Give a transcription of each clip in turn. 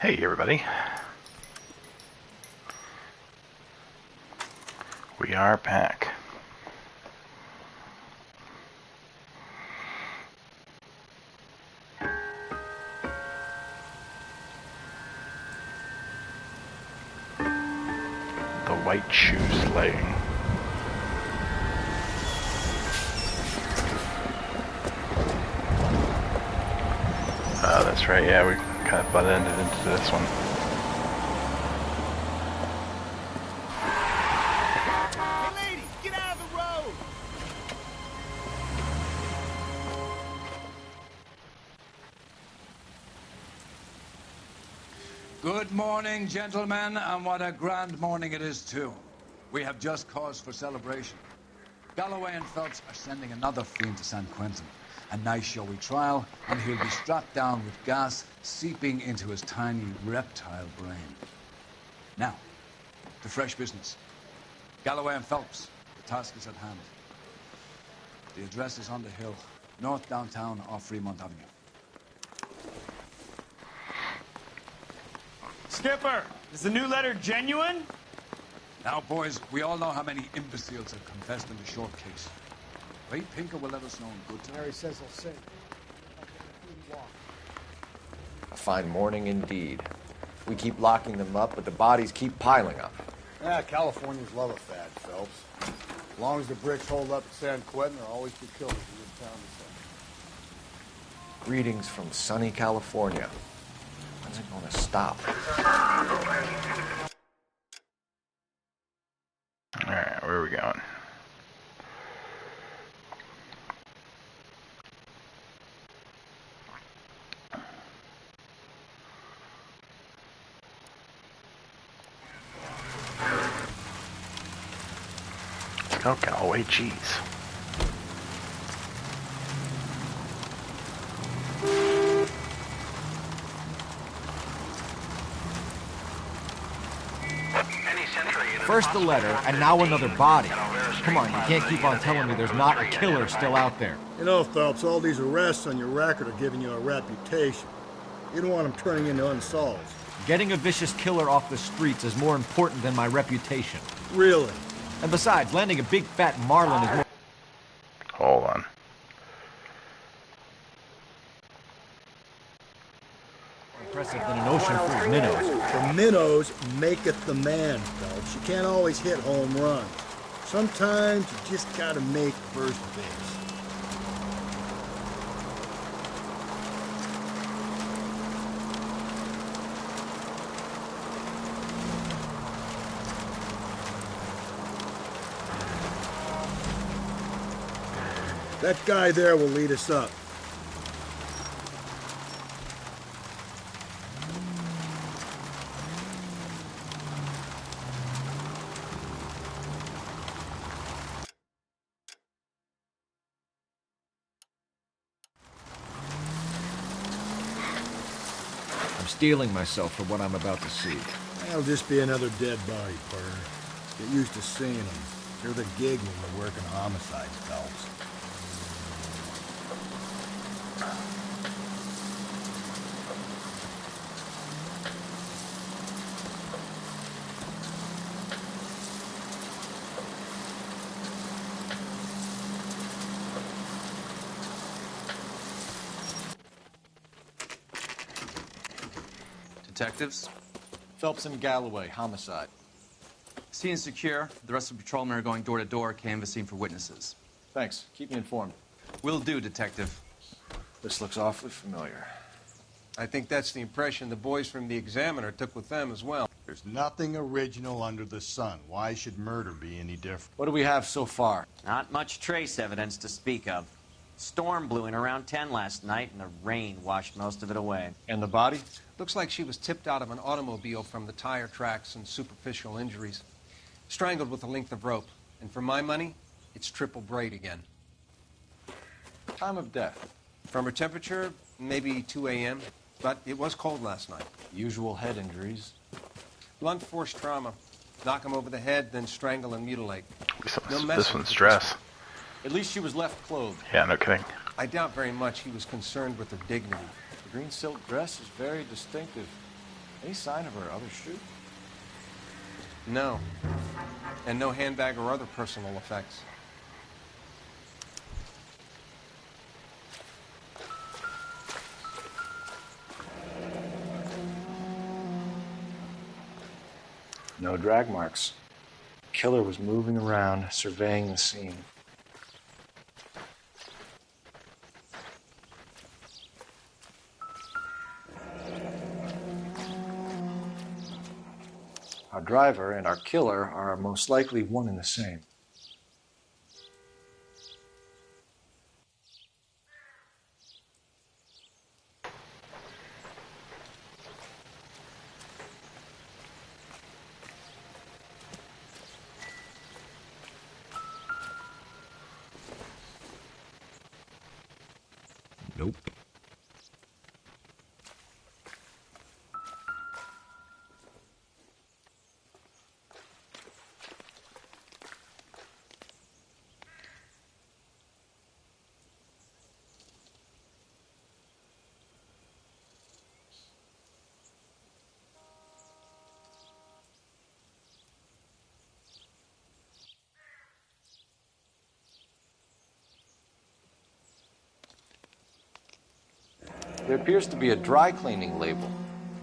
Hey everybody. We are back. The white shoe slaying. Oh, that's right, yeah, we kind of butt-ended into this one. Hey ladies, get out of the road! Good morning, gentlemen, and what a grand morning it is, too. We have just cause for celebration. Galloway and Phelps are sending another fiend to San Quentin. A nice showy trial, and he'll be strapped down with gas seeping into his tiny reptile brain. Now, to fresh business. Galloway and Phelps, the task is at hand. The address is on the hill, north downtown off Fremont Avenue. Skipper, is the new letter genuine? Now, boys, we all know how many imbeciles have confessed in the short case. Wait, Pinker will let us know in good time. Mary says he'll sing. A fine morning indeed. We keep locking them up, but the bodies keep piling up. Yeah, Californians love a fad, Phelps. As long as the bricks hold up at San Quentin, there'll always be killers in this town to say. Greetings from sunny California. When's it going to stop? Alright, where are we going? Let's go, Galloway, jeez. First the letter, and now another body. Come on, you can't keep on telling me there's not a killer still out there. You know, Phelps, all these arrests on your record are giving you a reputation. You don't want them turning into unsolved. Getting a vicious killer off the streets is more important than my reputation. Really? And besides, landing a big fat marlin is more Hold on. impressive than an ocean full of minnows. The minnows maketh the man, Phelps. You can't always hit home runs. Sometimes you just gotta make first base. That guy there will lead us up. I'm steeling myself for what I'm about to see. That'll just be another dead body, partner. Get used to seeing them. They're the gig when we're working homicides, Phelps. Detectives? Phelps and Galloway, homicide. Scene is secure. The rest of the patrolmen are going door to door, canvassing for witnesses. Thanks. Keep me informed. Will do, Detective. This looks awfully familiar. I think that's the impression the boys from the Examiner took with them as well. There's nothing original under the sun. Why should murder be any different? What do we have so far? Not much trace evidence to speak of. Storm blew in around 10 last night, and the rain washed most of it away. And the body? Looks like she was tipped out of an automobile from the tire tracks and superficial injuries. Strangled with a length of rope. And for my money, it's triple braid again. Time of death? From her temperature, maybe 2 a.m., but it was cold last night. Usual head injuries. Blunt force trauma. Knock him over the head, then strangle and mutilate. This one's dress. At least she was left clothed. Yeah, no kidding. I doubt very much he was concerned with her dignity. The green silk dress is very distinctive. Any sign of her other shoe? No. And no handbag or other personal effects. No drag marks. Killer was moving around, surveying the scene. Our driver and our killer are most likely one and the same. Nope. There appears to be a dry cleaning label.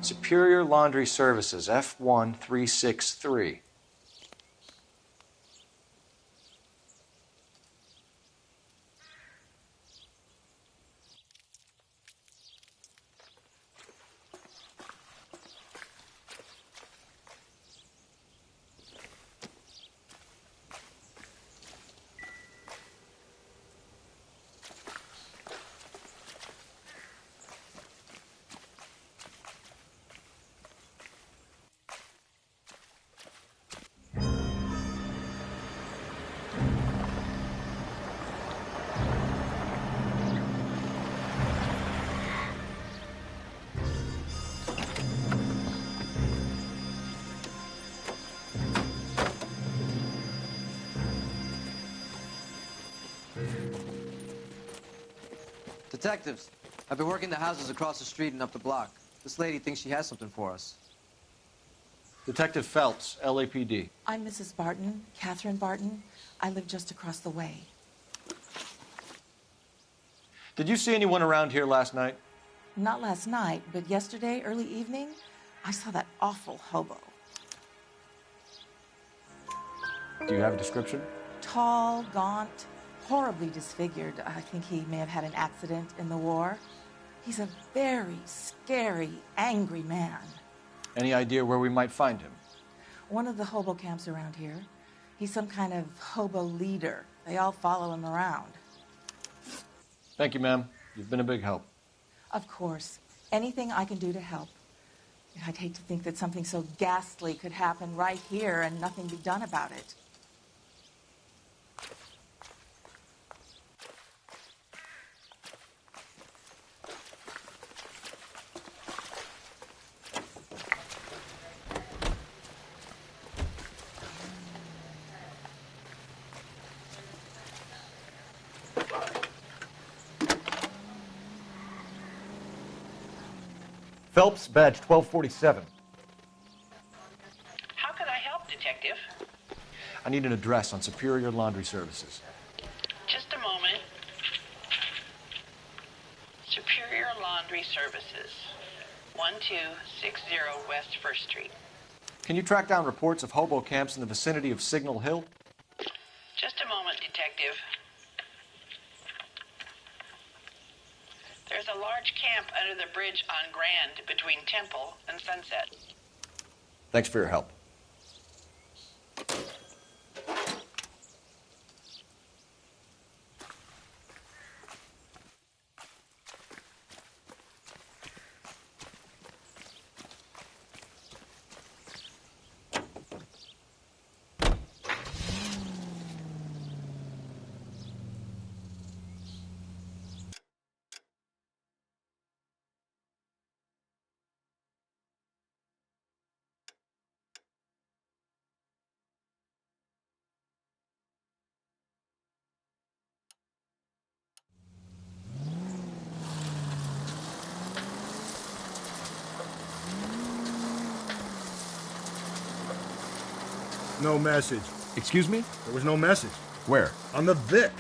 Superior Laundry Services, F1363. Detectives, I've been working the houses across the street and up the block. This lady thinks she has something for us. Detective Phelps, LAPD. I'm Mrs. Barton, Catherine Barton. I live just across the way. Did you see anyone around here last night? Not last night, but yesterday, early evening, I saw that awful hobo. Do you have a description? Tall, gaunt, horribly disfigured. I think he may have had an accident in the war. He's a very scary, angry man. Any idea where we might find him? One of the hobo camps around here. He's some kind of hobo leader. They all follow him around. Thank you, ma'am. You've been a big help. Of course. Anything I can do to help. I'd hate to think that something so ghastly could happen right here and nothing be done about it. Phelps, badge 1247. How can I help, Detective? I need an address on Superior Laundry Services. Just a moment. Superior Laundry Services, 1260 West 1st Street. Can you track down reports of hobo camps in the vicinity of Signal Hill? Just a moment, Detective. There's a large camp under the bridge on Grand between Temple and Sunset. Thanks for your help. No message. Excuse me? There was no message. Where? On the Vic.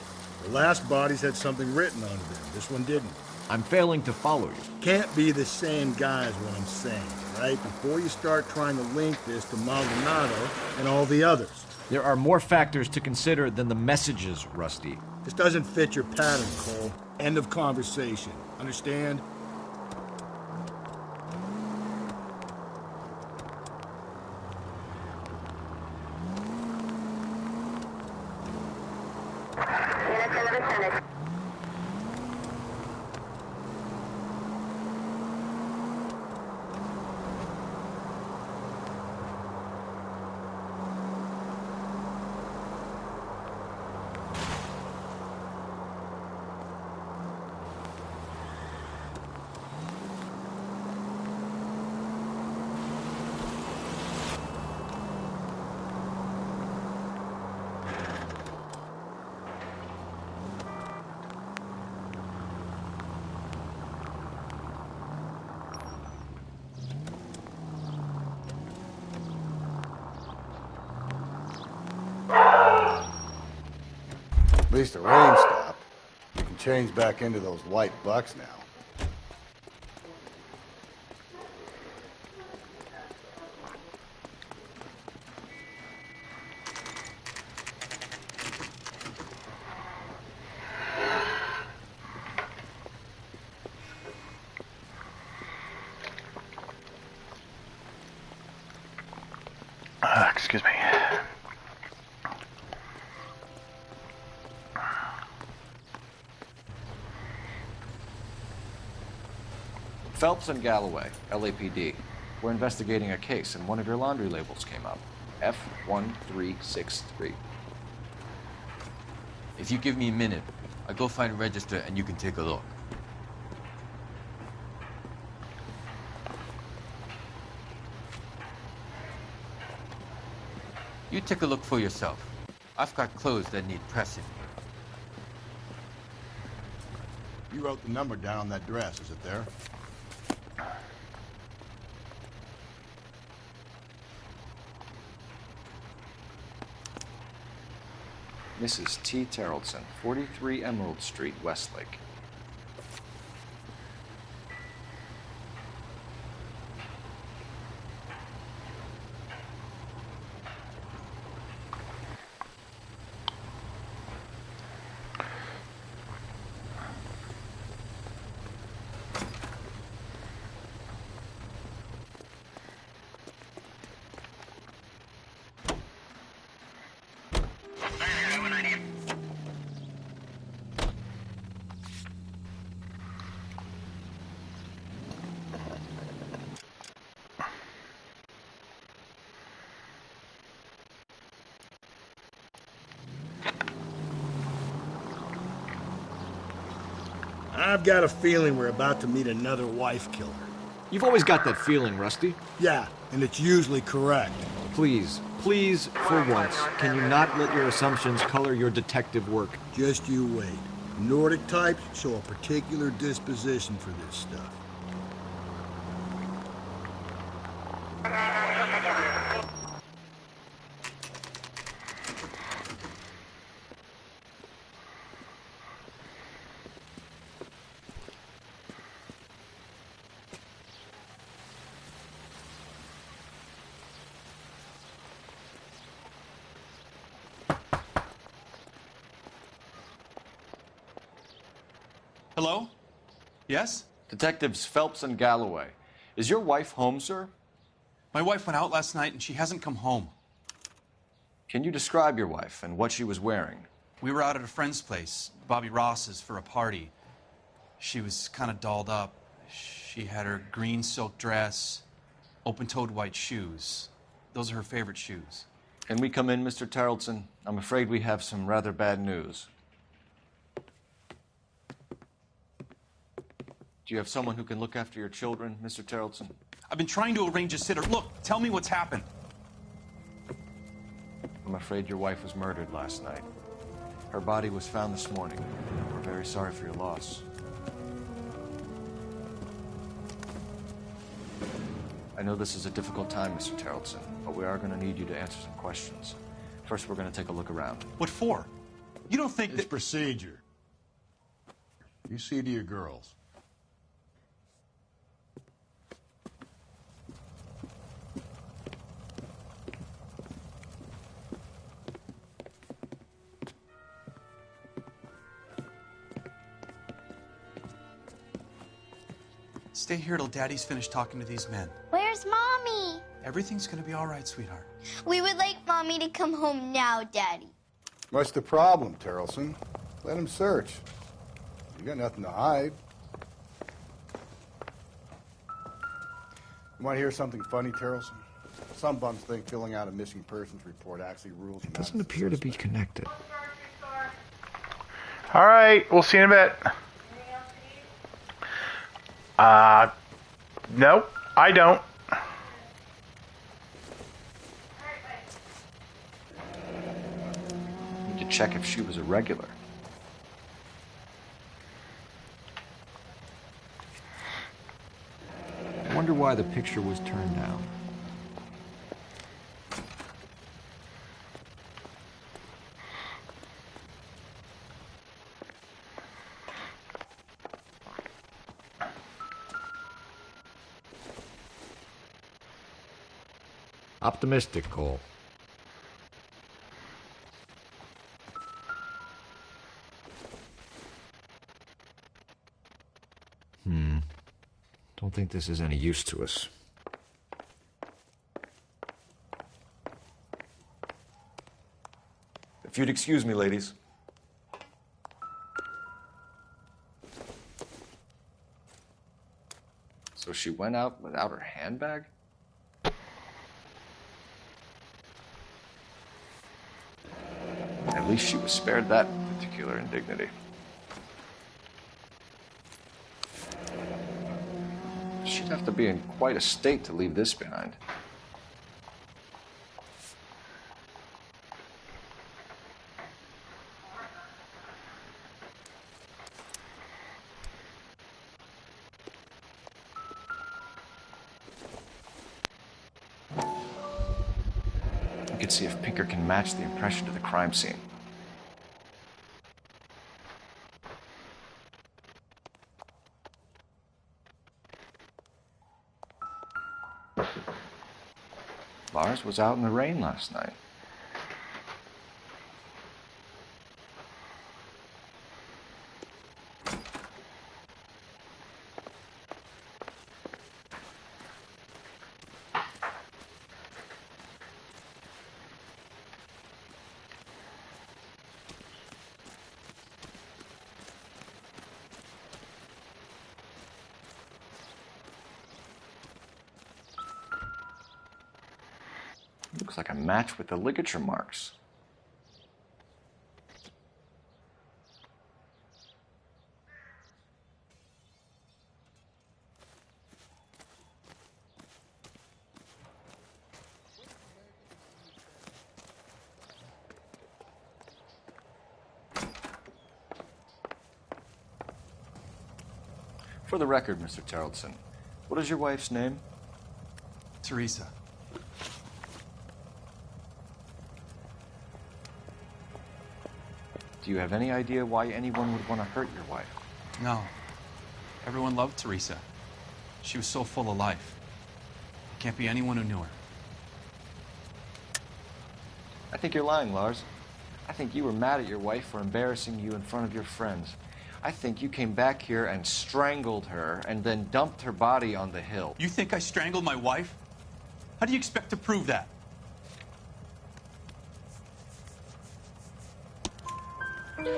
The last bodies had something written onto them. This one didn't. I'm failing to follow you. Can't be the same guy is what I'm saying, right? Before you start trying to link this to Maldonado and all the others. There are more factors to consider than the messages, Rusty. This doesn't fit your pattern, Cole. End of conversation. Understand? At least the rain stopped. You can change back into those white bucks now. Excuse me. Phelps and Galloway, LAPD. We're investigating a case, and one of your laundry labels came up. F1363. If you give me a minute, I'll go find a register and you can take a look. You take a look for yourself. I've got clothes that need pressing. You wrote the number down on that dress, is it there? Mrs. T. Terrellson, 43 Emerald Street, Westlake. I've got a feeling we're about to meet another wife killer. You've always got that feeling, Rusty. Yeah, and it's usually correct. Please, please, for once, can you not let your assumptions color your detective work? Just you wait. Nordic types show a particular disposition for this stuff. Hello? Yes? Detectives Phelps and Galloway. Is your wife home, sir? My wife went out last night and she hasn't come home. Can you describe your wife and what she was wearing? We were out at a friend's place, Bobby Ross's, for a party. She was kind of dolled up. She had her green silk dress, open-toed white shoes. Those are her favorite shoes. Can we come in, Mr. Terrellson? I'm afraid we have some rather bad news. Do you have someone who can look after your children, Mr. Terrellson? I've been trying to arrange a sitter. Look, tell me what's happened. I'm afraid your wife was murdered last night. Her body was found this morning. We're very sorry for your loss. I know this is a difficult time, Mr. Tarleton, but we are going to need you to answer some questions. First, we're going to take a look around. What for? You don't think It's procedure. You see to your girls. Stay here till Daddy's finished talking to these men. Where's Mommy? Everything's gonna be all right, sweetheart. We would like Mommy to come home now, Daddy. What's the problem, Tarleton? Let him search. You got nothing to hide. You want to hear something funny, Tarleton? Some bums think filling out a missing persons report actually rules. It doesn't appear to be connected. All right, we'll see you in a bit. Nope, I don't. Need to check if she was a regular. I wonder why the picture was turned down. Optimistic, Cole. Don't think this is any use to us. If you'd excuse me, ladies. So she went out without her handbag? At least she was spared that particular indignity. She'd have to be in quite a state to leave this behind. We could see if Pinker can match the impression to the crime scene. Lars was out in the rain last night. Looks like a match with the ligature marks. For the record, Mr. Tarleton, what is your wife's name? Teresa. Do you have any idea why anyone would want to hurt your wife? No. Everyone loved Teresa. She was so full of life. There can't be anyone who knew her. I think you're lying, Lars. I think you were mad at your wife for embarrassing you in front of your friends. I think you came back here and strangled her and then dumped her body on the hill. You think I strangled my wife? How do you expect to prove that?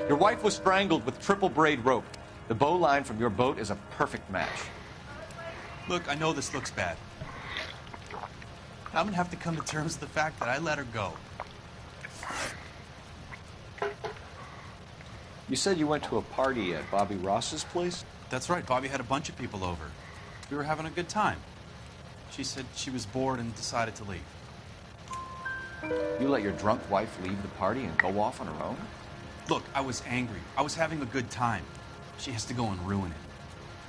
Your wife was strangled with triple braid rope. The bow line from your boat is a perfect match. Look, I know this looks bad. I'm gonna have to come to terms with the fact that I let her go. You said you went to a party at Bobby Ross's place? That's right. Bobby had a bunch of people over. We were having a good time. She said she was bored and decided to leave. You let your drunk wife leave the party and go off on her own? Look, I was angry. I was having a good time. She has to go and ruin it.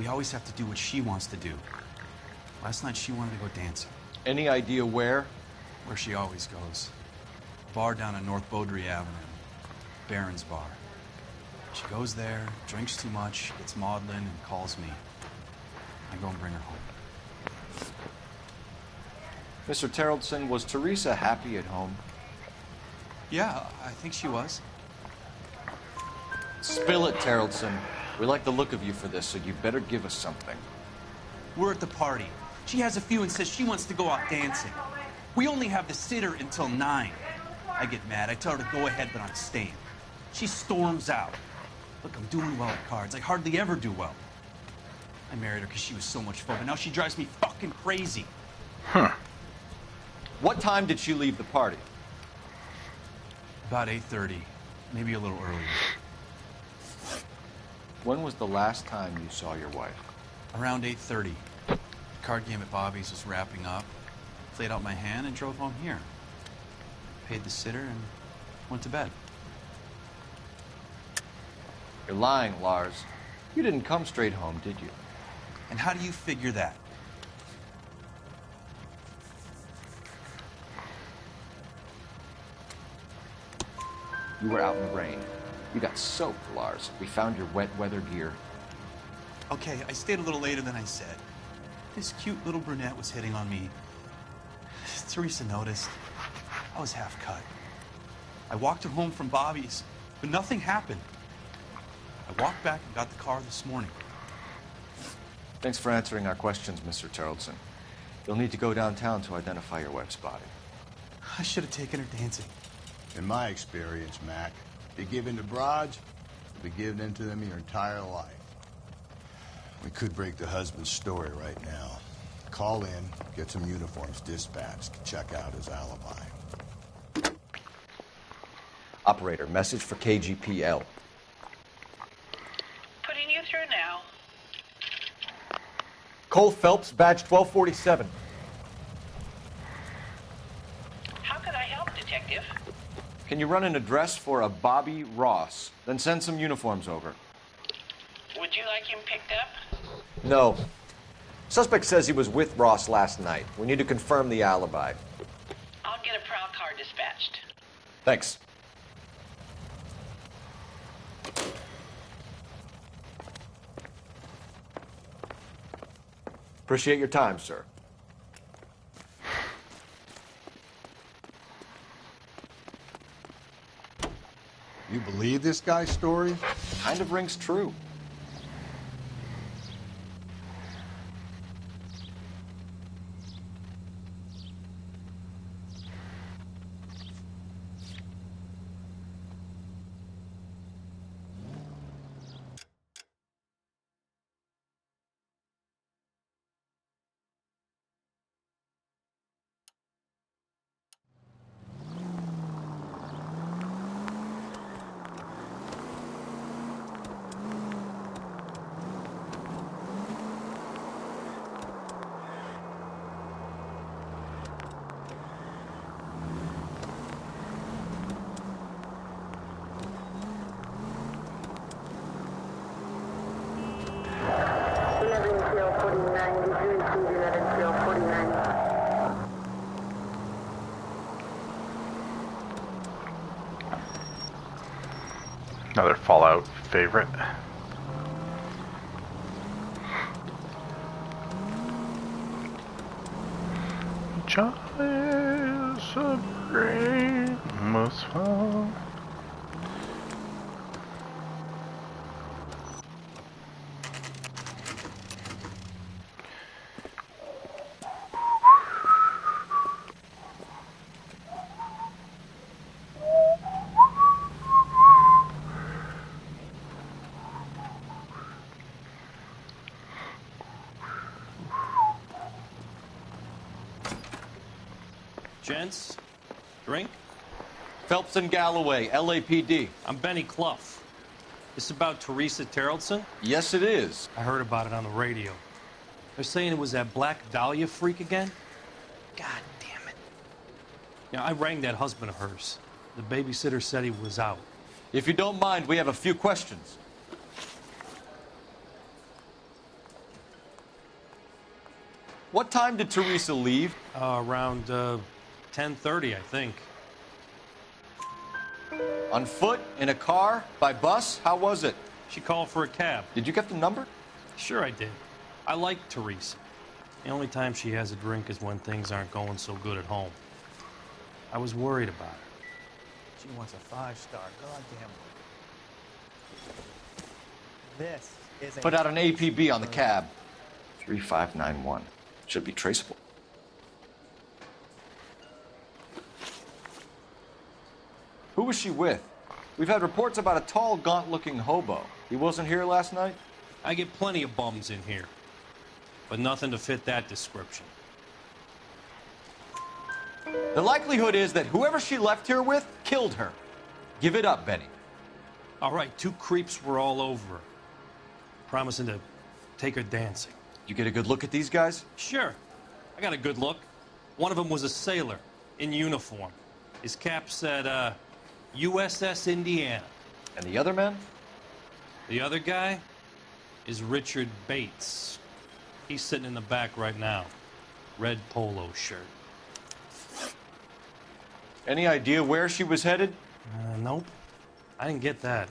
We always have to do what she wants to do. Last night she wanted to go dancing. Any idea where? Where she always goes. A bar down on North Beaudry Avenue. Barron's Bar. She goes there, drinks too much, gets maudlin, and calls me. I go and bring her home. Mr. Terrellson, was Teresa happy at home? Yeah, I think she was. Spill it, Terrellson. We like the look of you for this, so you better give us something. We're at the party. She has a few and says she wants to go out dancing. We only have the sitter until 9. I get mad. I tell her to go ahead, but I'm staying. She storms out. Look, I'm doing well at cards. I hardly ever do well. I married her because she was so much fun, but now she drives me fucking crazy. Huh. What time did she leave the party? About 8:30, maybe a little earlier. When was the last time you saw your wife? Around 8:30. The card game at Bobby's was wrapping up. Played out my hand and drove home here. Paid the sitter and went to bed. You're lying, Lars. You didn't come straight home, did you? And how do you figure that? You were out in the rain. You got soaked, Lars. We found your wet weather gear. Okay, I stayed a little later than I said. This cute little brunette was hitting on me. Teresa noticed. I was half cut. I walked her home from Bobby's, but nothing happened. I walked back and got the car this morning. Thanks for answering our questions, Mr. Terrellson. You'll need to go downtown to identify your wife's body. I should have taken her dancing. In my experience, Mac, if you give in to broads, you'll be giving in to them your entire life. We could break the husband's story right now. Call in, get some uniforms dispatched, check out his alibi. Operator, message for KGPL. Putting you through now. Cole Phelps, badge 1247. How could I help, Detective? Can you run an address for a Bobby Ross? Then send some uniforms over. Would you like him picked up? No. Suspect says he was with Ross last night. We need to confirm the alibi. I'll get a prowl car dispatched. Thanks. Appreciate your time, sir. You believe this guy's story? Kind of rings true. Another Fallout favorite. Joy is a brain most fall. Gents, drink? Phelps and Galloway, LAPD. I'm Benny Clough. This about Teresa Terrellson? Yes, it is. I heard about it on the radio. They're saying it was that Black Dahlia freak again? God damn it. Yeah, I rang that husband of hers. The babysitter said he was out. If you don't mind, we have a few questions. What time did Teresa leave? Around 10:30, I think. On foot? In a car? By bus? How was it? She called for a cab. Did you get the number? Sure I did. I like Teresa. The only time she has a drink is when things aren't going so good at home. I was worried about her. She wants a 5-star. Goddamn. This is a... Put out an APB on the cab. 3591. Should be traceable. Who was she with? We've had reports about a tall, gaunt-looking hobo. He wasn't here last night? I get plenty of bums in here, but nothing to fit that description. The likelihood is that whoever she left here with killed her. Give it up, Benny. All right, 2 creeps were all over her, promising to take her dancing. You get a good look at these guys? Sure. I got a good look. One of them was a sailor in uniform. His cap said, USS Indiana. And the other man? The other guy is Richard Bates. He's sitting in the back right now. Red polo shirt. Any idea where she was headed? Nope. I didn't get that.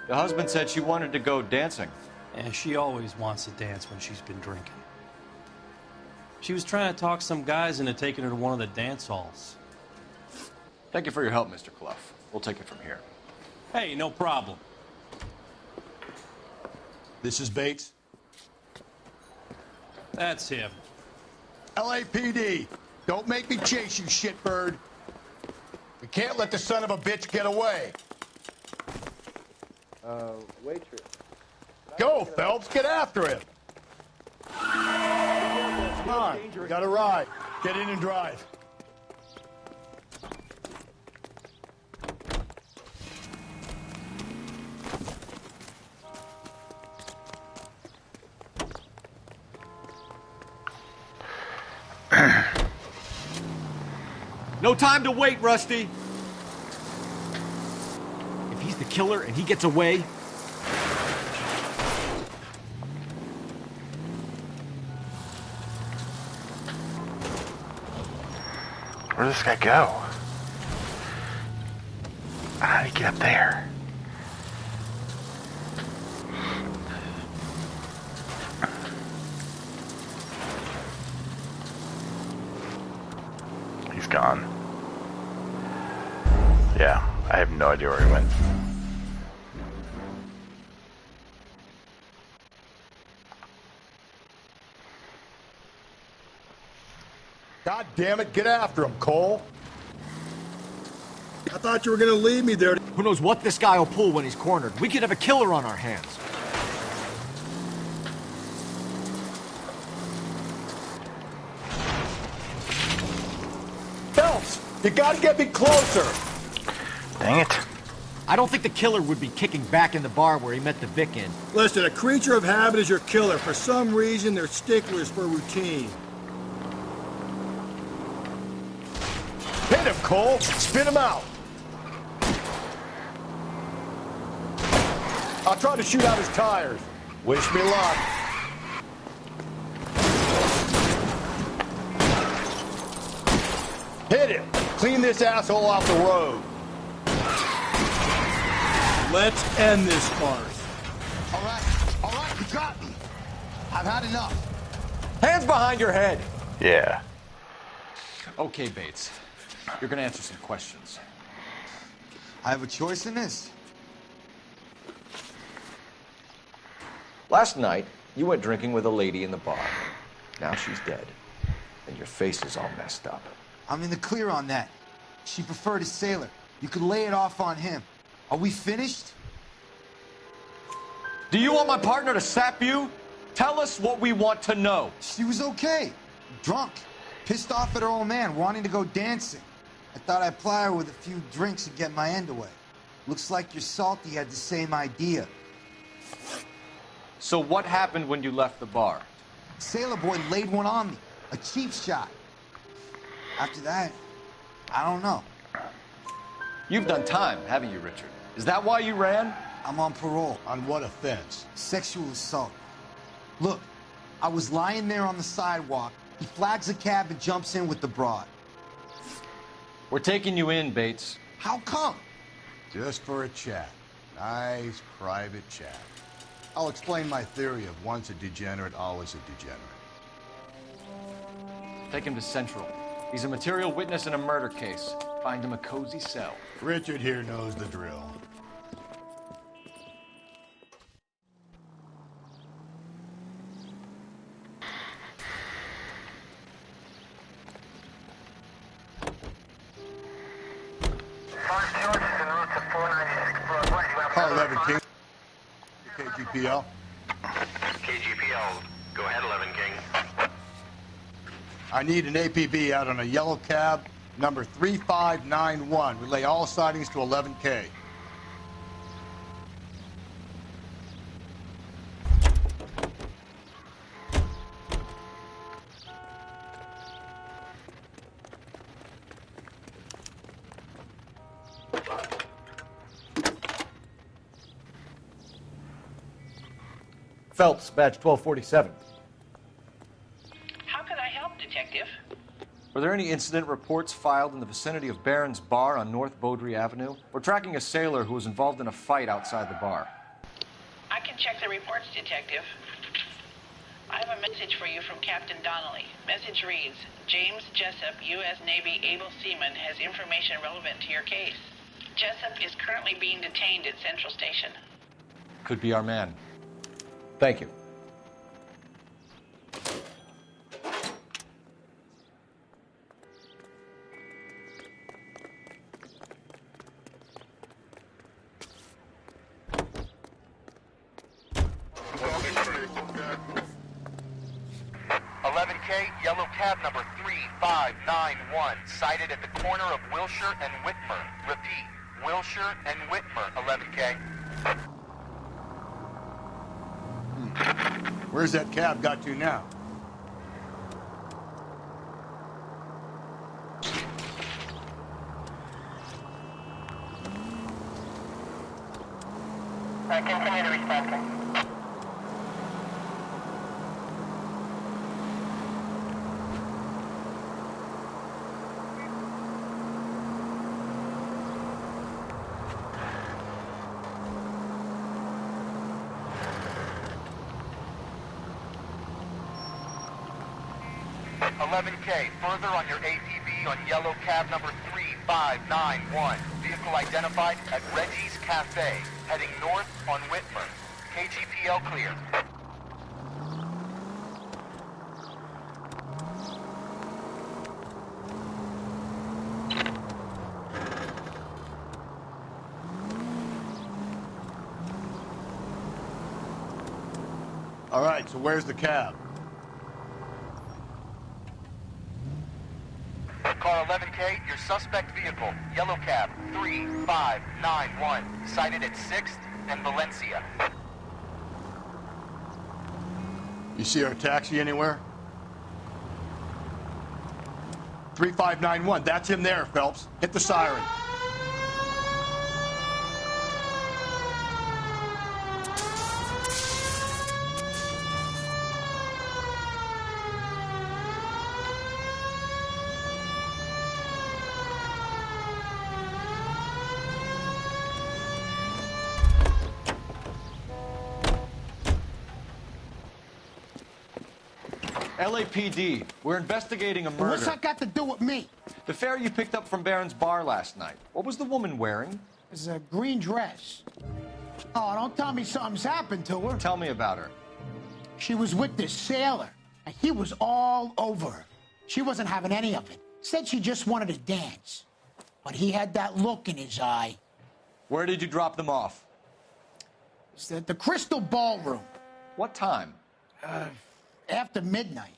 The husband said she wanted to go dancing. Yeah, she always wants to dance when she's been drinking. She was trying to talk some guys into taking her to one of the dance halls. Thank you for your help, Mr. Clough. We'll take it from here. Hey, no problem. This is Bates. That's him. LAPD, don't make me chase you, shitbird. We can't let the son of a bitch get away. Waitress. Go, Phelps, get after him. Come on, we got a ride. Get in and drive. No time to wait, Rusty. If he's the killer and he gets away... Where'd this guy go? How did he get up there? He's gone. Yeah, I have no idea where he went. God damn it, get after him, Cole. I thought you were gonna leave me there. Who knows what this guy will pull when he's cornered. We could have a killer on our hands. Phelps, you gotta get me closer. Dang it. I don't think the killer would be kicking back in the bar where he met the Vic in. Listen, a creature of habit is your killer. For some reason, they're sticklers for routine. Hit him, Cole. Spin him out. I'll try to shoot out his tires. Wish me luck. Hit him. Clean this asshole off the road. Let's end this farce. All right, you got me. I've had enough. Hands behind your head. Yeah. Okay, Bates. You're gonna answer some questions. I have a choice in this. Last night, you went drinking with a lady in the bar. Now she's dead. And your face is all messed up. I'm in the clear on that. She preferred a sailor. You could lay it off on him. Are we finished? Do you want my partner to sap you? Tell us what we want to know. She was okay. Drunk. Pissed off at her old man, wanting to go dancing. I thought I'd ply her with a few drinks and get my end away. Looks like your Salty had the same idea. So what happened when you left the bar? Sailor boy laid one on me. A cheap shot. After that, I don't know. You've done time, haven't you, Richard? Is that why you ran? I'm on parole. On what offense? Sexual assault. Look, I was lying there on the sidewalk. He flags a cab and jumps in with the broad. We're taking you in, Bates. How come? Just for a chat. Nice, private chat. I'll explain my theory of once a degenerate, always a degenerate. Take him to Central. He's a material witness in a murder case. Find him a cozy cell. Richard here knows the drill. Call 11 King. KGPL. KGPL. Go ahead, 11 King. I need an APB out on a yellow cab, number 3591. Relay all sightings to 11K. Phelps, badge 1247. How can I help, Detective? Were there any incident reports filed in the vicinity of Barron's Bar on North Beaudry Avenue? We're tracking a sailor who was involved in a fight outside the bar. I can check the reports, Detective. I have a message for you from Captain Donnelly. Message reads, James Jessup, U.S. Navy able seaman, has information relevant to your case. Jessup is currently being detained at Central Station. Could be our man. Thank you. Yellow cab number 3591, sighted at the corner of Wilshire and Whitmer. Repeat, Wilshire and Whitmer, 11K. Where's that cab got to now? Continue to respond. 11K, further on your APB on yellow cab number 3591. Vehicle identified at Reggie's Cafe, heading north on Whitmer. KGPL clear. All right, so where's the cab? Car 11K, your suspect vehicle, yellow cab 3591, sighted at 6th and Valencia. You see our taxi anywhere? 3591, that's him there, Phelps. Hit the siren. LAPD, we're investigating a murder. What's that got to do with me? The fare you picked up from Barron's Bar last night. What was the woman wearing? It's a green dress. Oh, don't tell me something's happened to her. Tell me about her. She was with this sailor, and he was all over her. She wasn't having any of it. Said she just wanted to dance. But he had that look in his eye. Where did you drop them off? It's at the Crystal Ballroom. What time? After midnight.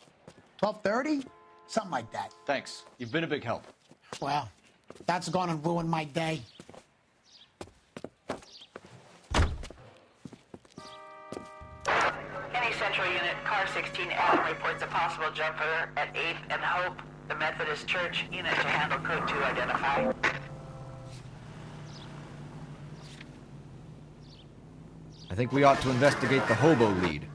12:30? Something like that. Thanks. You've been a big help. Well, that's gonna ruin my day. Any Central Unit, Car 16 Adam reports a possible jumper at 8th and Hope, the Methodist Church. Unit to handle code 2 identify. I think we ought to investigate the hobo lead.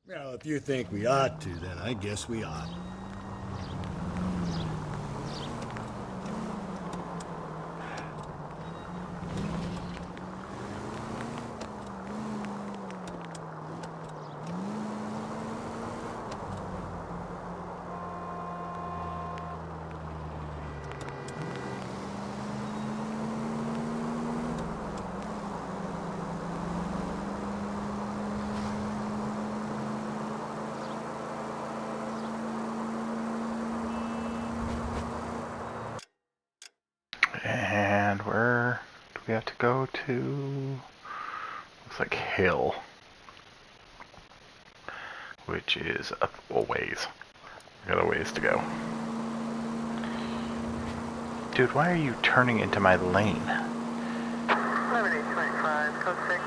Well, if you think we ought to, then I guess we ought. And where do we have to go to? Looks like Hill, which is up a ways. Got a ways to go. Dude, why are you turning into my lane? 11-825, code 6.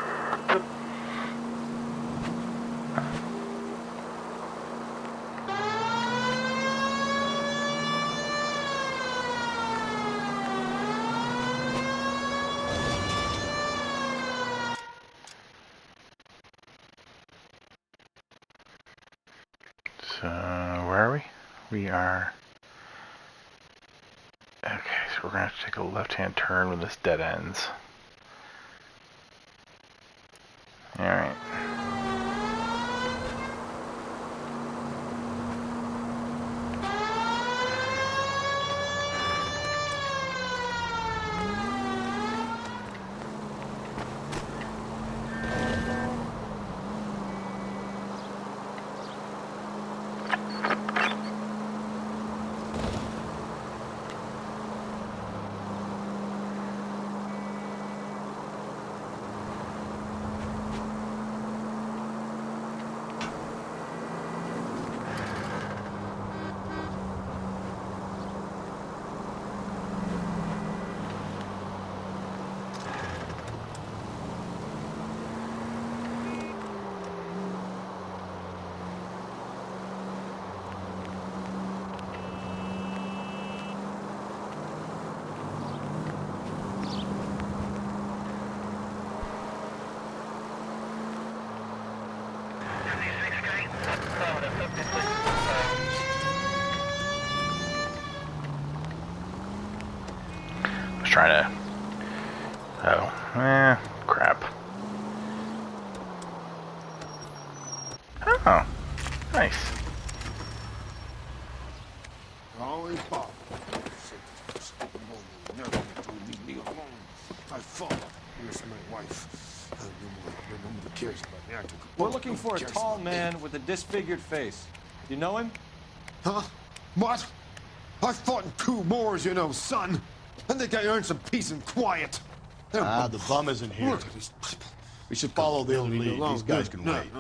So, where are we? We are... Okay, so we're going to have to take a left-hand turn when this dead ends. Alright. Trying to... Oh, crap. Oh, nice. Always Bob. Never leave me alone. I fought. Miss my wife. No one cares about me. I took We're looking for a tall man with a disfigured face. You know him? Huh? What? I fought in 2 wars, you know, son. I think I earned some peace and quiet. The bum isn't here. Look at these people. We should follow the lead. These guys can wait.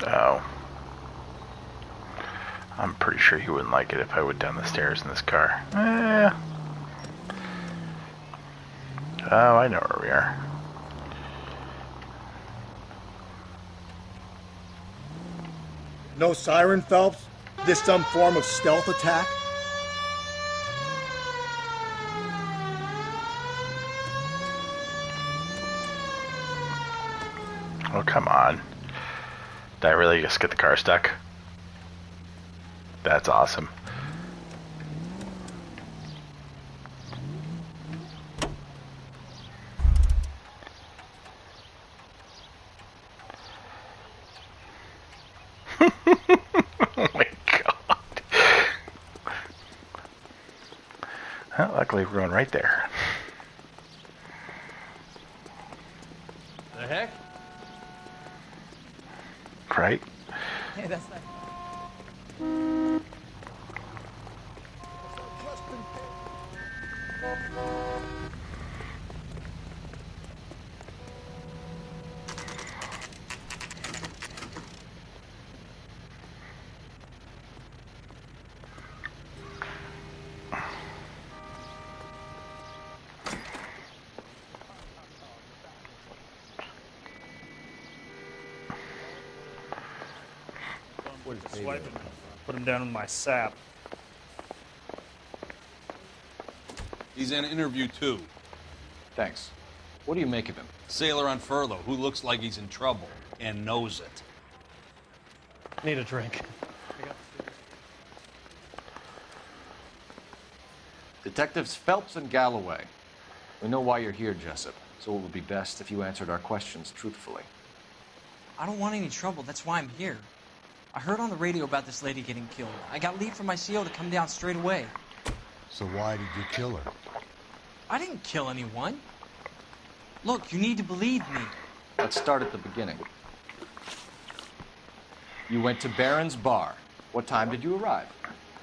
Oh. I'm pretty sure he wouldn't like it if I went down the stairs in this car. Oh, I know where we are. No siren, Phelps? This some form of stealth attack? Oh, come on. Did I really just get the car stuck? That's awesome. Oh my god. Well, luckily we're going right there. The heck? Right? Hey, that's not. Swipe him. Put him down in my sap. He's in interview 2. Thanks. What do you make of him? Sailor on furlough who looks like he's in trouble and knows it. Need a drink. Detectives Phelps and Galloway. We know why you're here, Jessup, so it would be best if you answered our questions truthfully. I don't want any trouble. That's why I'm here. I heard on the radio about this lady getting killed. I got leave from my CO to come down straight away. So why did you kill her? I didn't kill anyone. Look, you need to believe me. Let's start at the beginning. You went to Barron's Bar. What time did you arrive?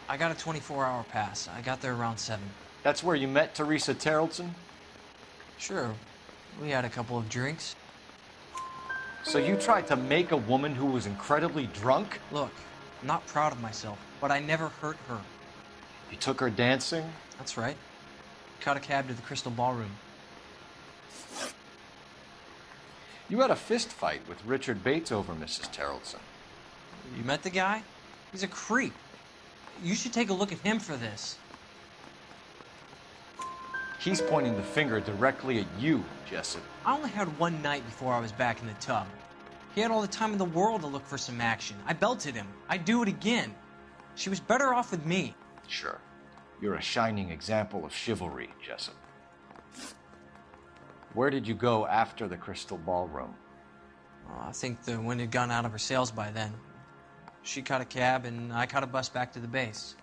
I got a 24-hour pass. I got there around 7. That's where you met Teresa Terrellson? Sure. We had a couple of drinks. So you tried to make a woman who was incredibly drunk? Look, I'm not proud of myself, but I never hurt her. You took her dancing? That's right. Caught a cab to the Crystal Ballroom. You had a fist fight with Richard Bates over Mrs. Terrellson. You met the guy? He's a creep. You should take a look at him for this. He's pointing the finger directly at you, Jessup. I only had one night before I was back in the tub. He had all the time in the world to look for some action. I belted him. I'd do it again. She was better off with me. Sure. You're a shining example of chivalry, Jessup. Where did you go after the Crystal Ballroom? I think the wind had gone out of her sails by then. She caught a cab, and I caught a bus back to the base.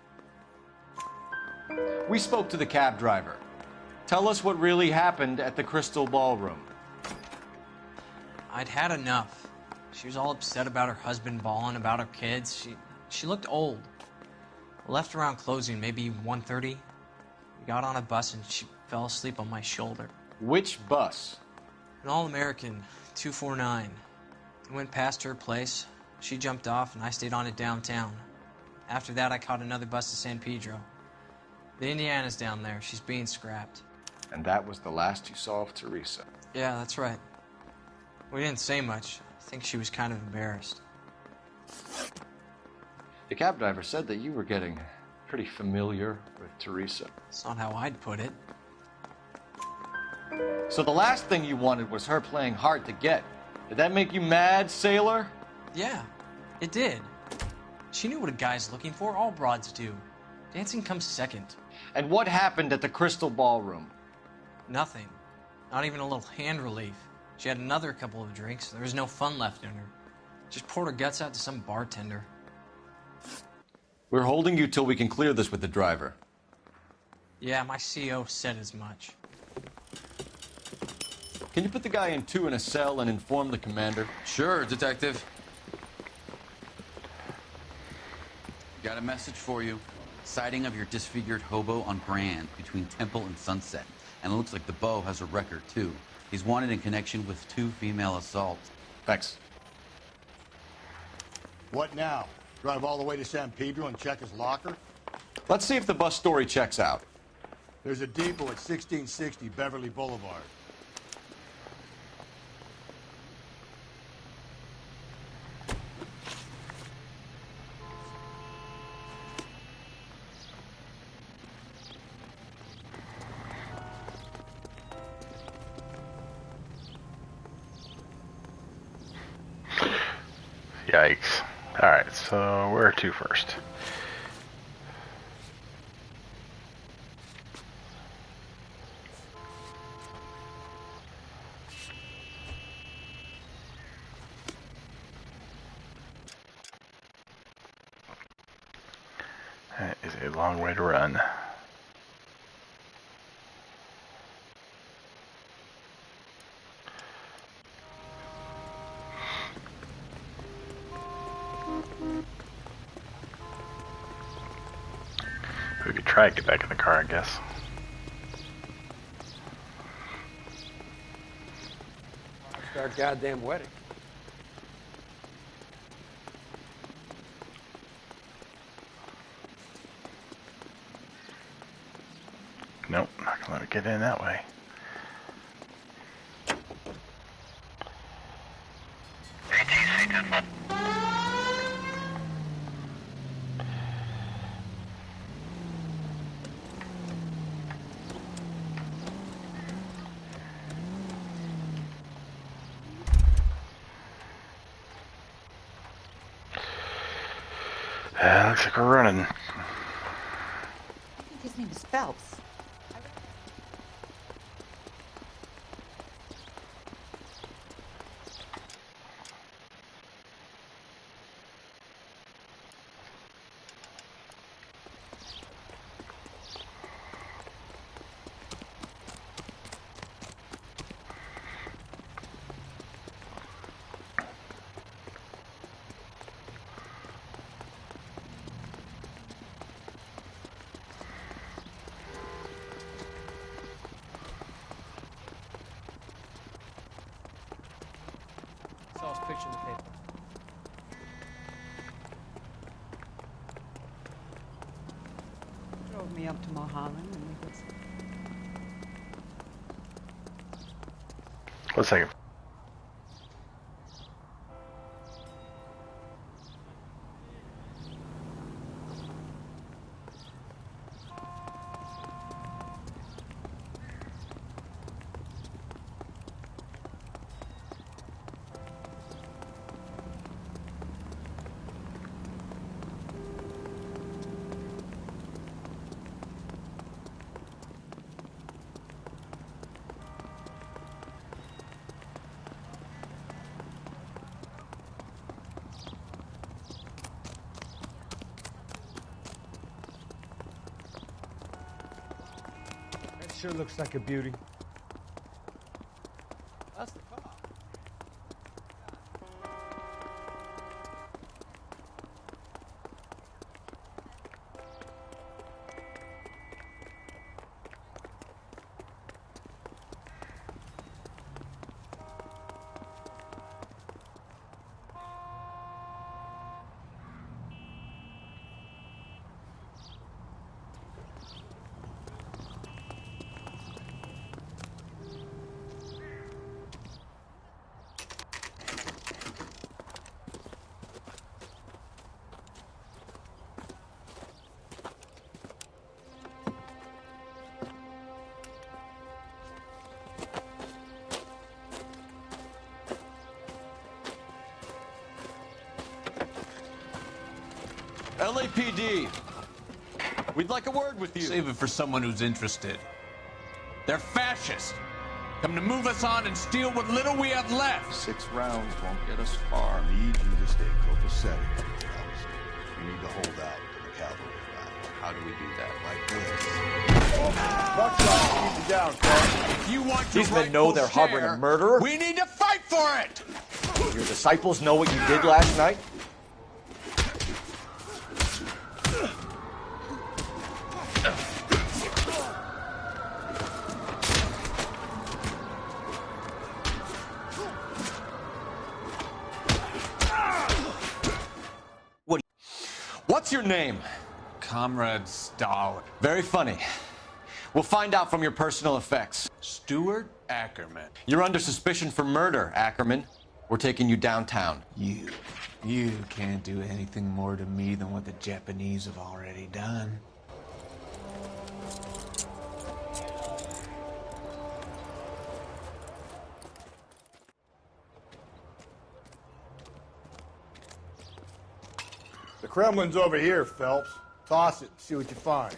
We spoke to the cab driver. Tell us what really happened at the Crystal Ballroom. I'd had enough. She was all upset about her husband bawling about her kids. She looked old. Left around closing, maybe 1:30. We got on a bus and she fell asleep on my shoulder. Which bus? An All-American, 249. I went past her place. She jumped off and I stayed on it downtown. After that, I caught another bus to San Pedro. The Indiana's down there. She's being scrapped. And that was the last you saw of Teresa? Yeah, that's right. We didn't say much. I think she was kind of embarrassed. The cab driver said that you were getting pretty familiar with Teresa. That's not how I'd put it. So the last thing you wanted was her playing hard to get. Did that make you mad, sailor? Yeah, it did. She knew what a guy's looking for. All broads do. Dancing comes second. And what happened at the Crystal Ballroom? Nothing. Not even a little hand relief. She had another couple of drinks. There was no fun left in her. Just poured her guts out to some bartender. We're holding you till we can clear this with the driver. Yeah, my CO said as much. Can you put the guy in 2 in a cell and inform the commander? Sure, Detective. Got a message for you. Sighting of your disfigured hobo on Grand between Temple and Sunset. And it looks like the Beau has a record, too. He's wanted in connection with 2 female assaults. Thanks. What now? Drive all the way to San Pedro and check his locker? Let's see if the bus story checks out. There's a depot at 1660 Beverly Boulevard. Yikes. Alright, so where to first? That is a long way to run. try to get back in the car, I guess. It's our goddamn wedding. Nope, not gonna let it get in that way. Looks like we're running. I think his name is Phelps. Saw his picture in the paper. Drove me up to Mulholland and we could... One second. That sure looks like a beauty. That's the car. LAPD. We'd like a word with you. Save it for someone who's interested. They're fascists. Come to move us on and steal what little we have left. 6 rounds won't get us far. I need you to stay copacetic, Phelps. You need to hold out until the cavalry arrive. How do we do that? Like this. Buckshot, keep it down, Phelps. If you want These men know they're harboring a murderer? We need to fight for it! Your disciples know what you did last night? What's your name? Comrade Stalin. Very funny. We'll find out from your personal effects. Stuart Ackerman. You're under suspicion for murder, Ackerman. We're taking you downtown. You can't do anything more to me than what the Japanese have already done. The Kremlin's over here, Phelps. Toss it and see what you find.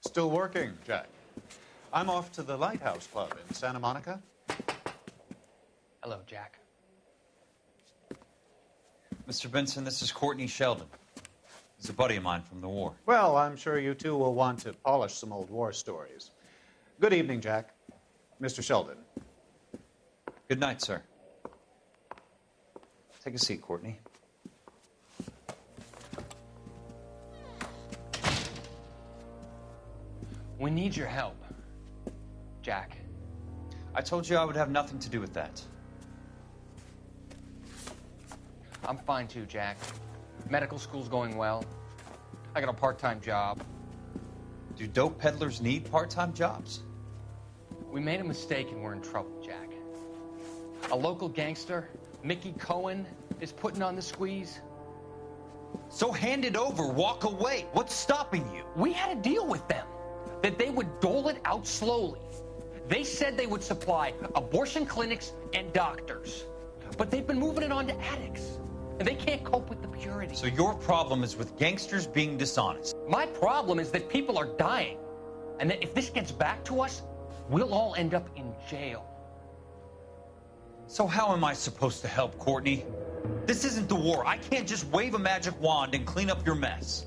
Still working, Jack. I'm off to the Lighthouse Club in Santa Monica. Hello, Jack. Mr. Benson, this is Courtney Sheldon. He's a buddy of mine from the war. Well, I'm sure you two will want to polish some old war stories. Good evening, Jack. Mr. Sheldon. Good night, sir. Take a seat, Courtney. We need your help, Jack. I told you I would have nothing to do with that. I'm fine too, Jack. Medical school's going well. I got a part-time job. Do dope peddlers need part-time jobs? We made a mistake and we're in trouble, Jack. A local gangster, Mickey Cohen, is putting on the squeeze. So hand it over, walk away. What's stopping you? We had a deal with them that they would dole it out slowly. They said they would supply abortion clinics and doctors, but they've been moving it on to addicts, and they can't cope with the purity. So your problem is with gangsters being dishonest. My problem is that people are dying, and that if this gets back to us, we'll all end up in jail. So how am I supposed to help, Courtney? This isn't the war. I can't just wave a magic wand and clean up your mess.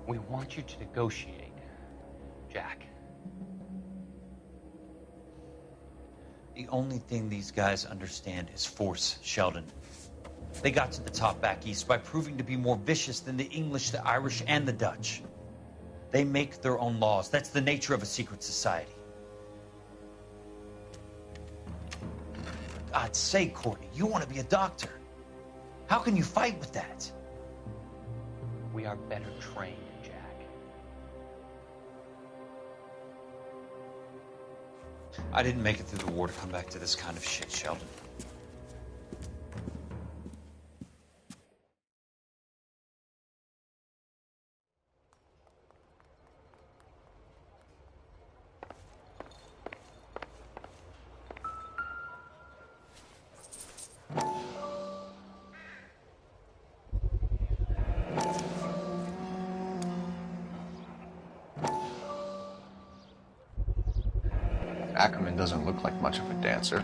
We want you to negotiate, Jack. The only thing these guys understand is force, Sheldon. They got to the top back east by proving to be more vicious than the English, the Irish, and the Dutch. They make their own laws. That's the nature of a secret society. For God's sake, Courtney, you want to be a doctor. How can you fight with that? We are better trained, Jack. I didn't make it through the war to come back to this kind of shit, Sheldon. Ackerman doesn't look like much of a dancer.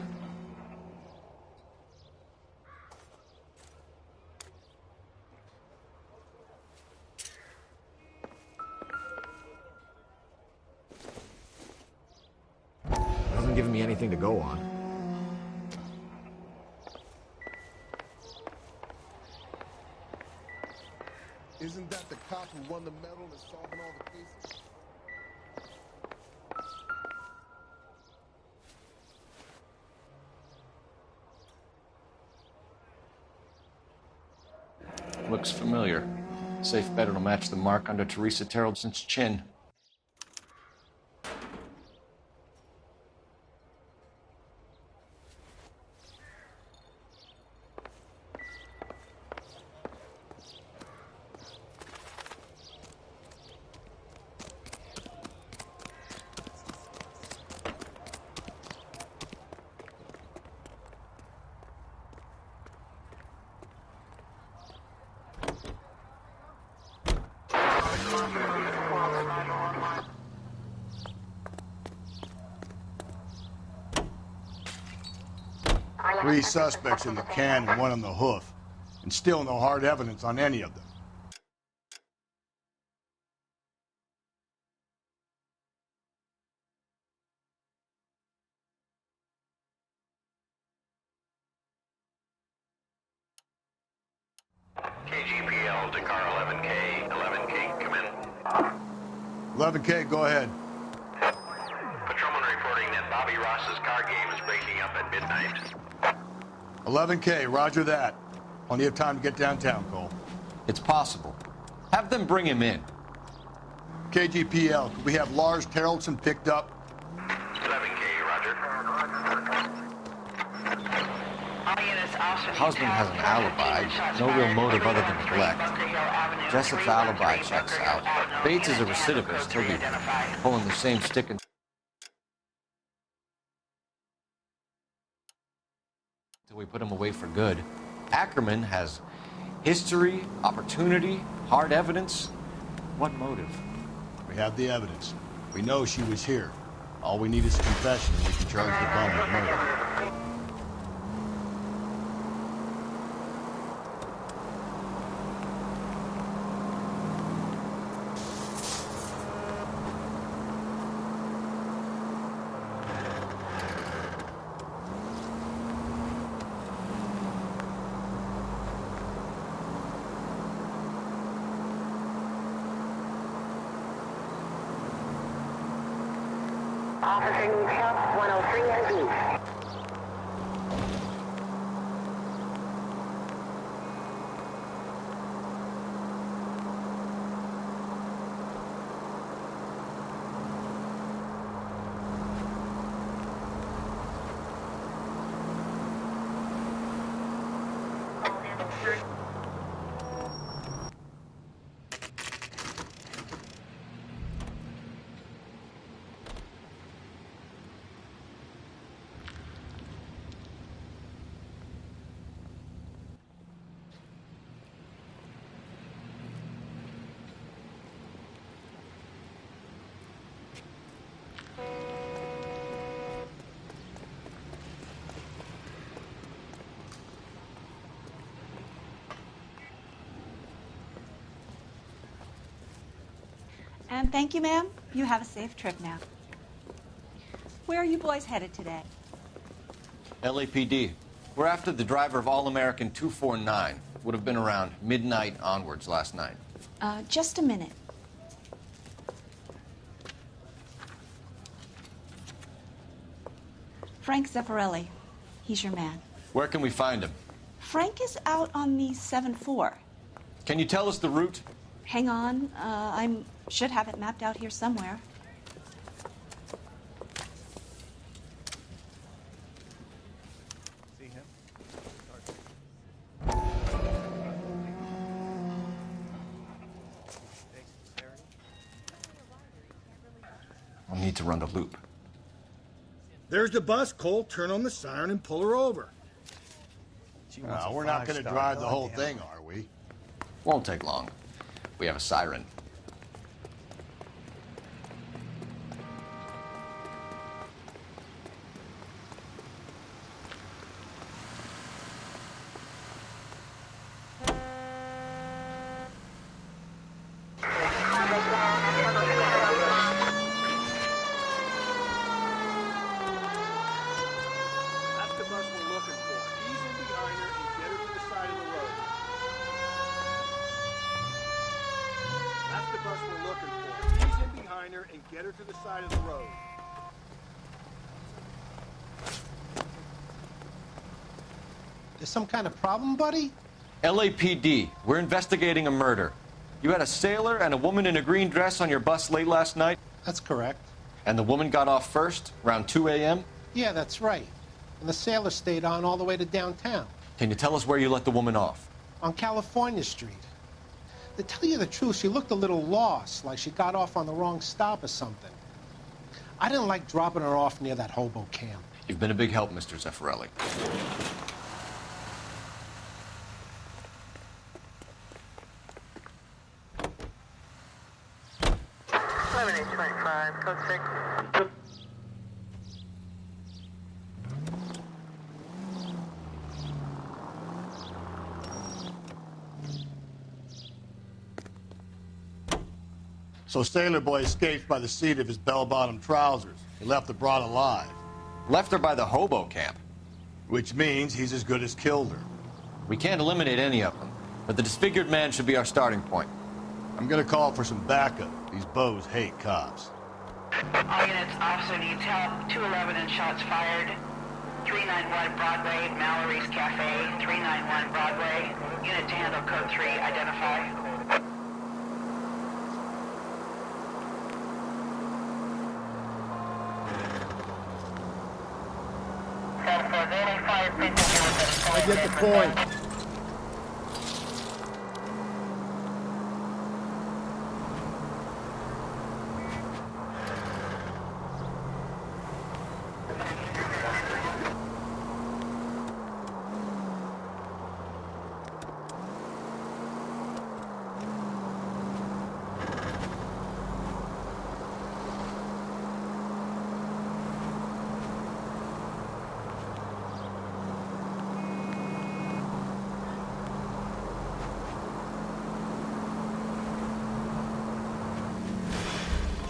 Hasn't given me anything to go on. Isn't that the cop who won the medal and is solving all the cases? Looks familiar. Safe bet it'll match the mark under Teresa Terrelson's chin. Three suspects in the can and one on the hoof. And still no hard evidence on any of them. KGPL to car 11K. 11K, come in. 11K, go ahead. Patrolman reporting that Bobby Ross's car game is breaking up at midnight. 11K, roger that. Plenty of time to get downtown, Cole. It's possible. Have them bring him in. KGPL, could we have Lars Terrelson picked up? 11K, roger. The husband has an alibi, no real motive other than neglect. Jessup's alibi checks out. Bates is a recidivist. He'll be pulling the same stick until we put him away for good. Ackerman has history, opportunity, hard evidence. What motive? We have the evidence. We know she was here. All we need is a confession and we can charge the bum with murder. Officer needs help, 103 and B. And thank you, ma'am. You have a safe trip now. Where are you boys headed today? LAPD. We're after the driver of All-American 249. Would have been around midnight onwards last night. Just a minute. Frank Zeffirelli. He's your man. Where can we find him? Frank is out on the 7-4. Can you tell us the route? Hang on. I should have it mapped out here somewhere. See him? I'll need to run the loop. There's the bus, Cole. Turn on the siren and pull her over. We're not going to drive the whole thing, are we? Won't take long. We have a siren. That's the bus we're looking for. Ease in behind her and get her to the side of the road. That's the bus we're looking for. Ease in behind her and get her to the side of the road. There's some kind of problem, buddy? LAPD, we're investigating a murder. You had a sailor and a woman in a green dress on your bus late last night? That's correct. And the woman got off first, around 2 a.m.? Yeah, that's right. And the sailor stayed on all the way to downtown. Can you tell us where you let the woman off? On California Street. To tell you the truth, she looked a little lost, like she got off on the wrong stop or something. I didn't like dropping her off near that hobo camp. You've been a big help, Mr. Zeffirelli. Code 6. So Sailor Boy escaped by the seat of his bell-bottom trousers. He left the broad alive. Left her by the hobo camp. Which means he's as good as killed her. We can't eliminate any of them, but the disfigured man should be our starting point. I'm gonna call for some backup. These bows hate cops. All units, officer needs help. 211 and shots fired. 391 Broadway, Mallory's Cafe. 391 Broadway. Unit to handle code 3, identify. I get the point.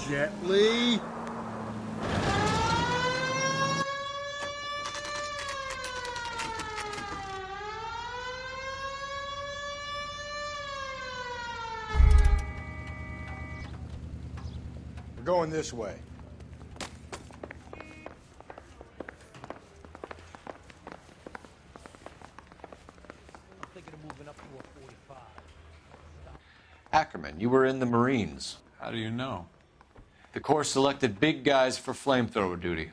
Gently. We're going this way. Ackerman, you were in the Marines. How do you know? The Corps selected big guys for flamethrower duty.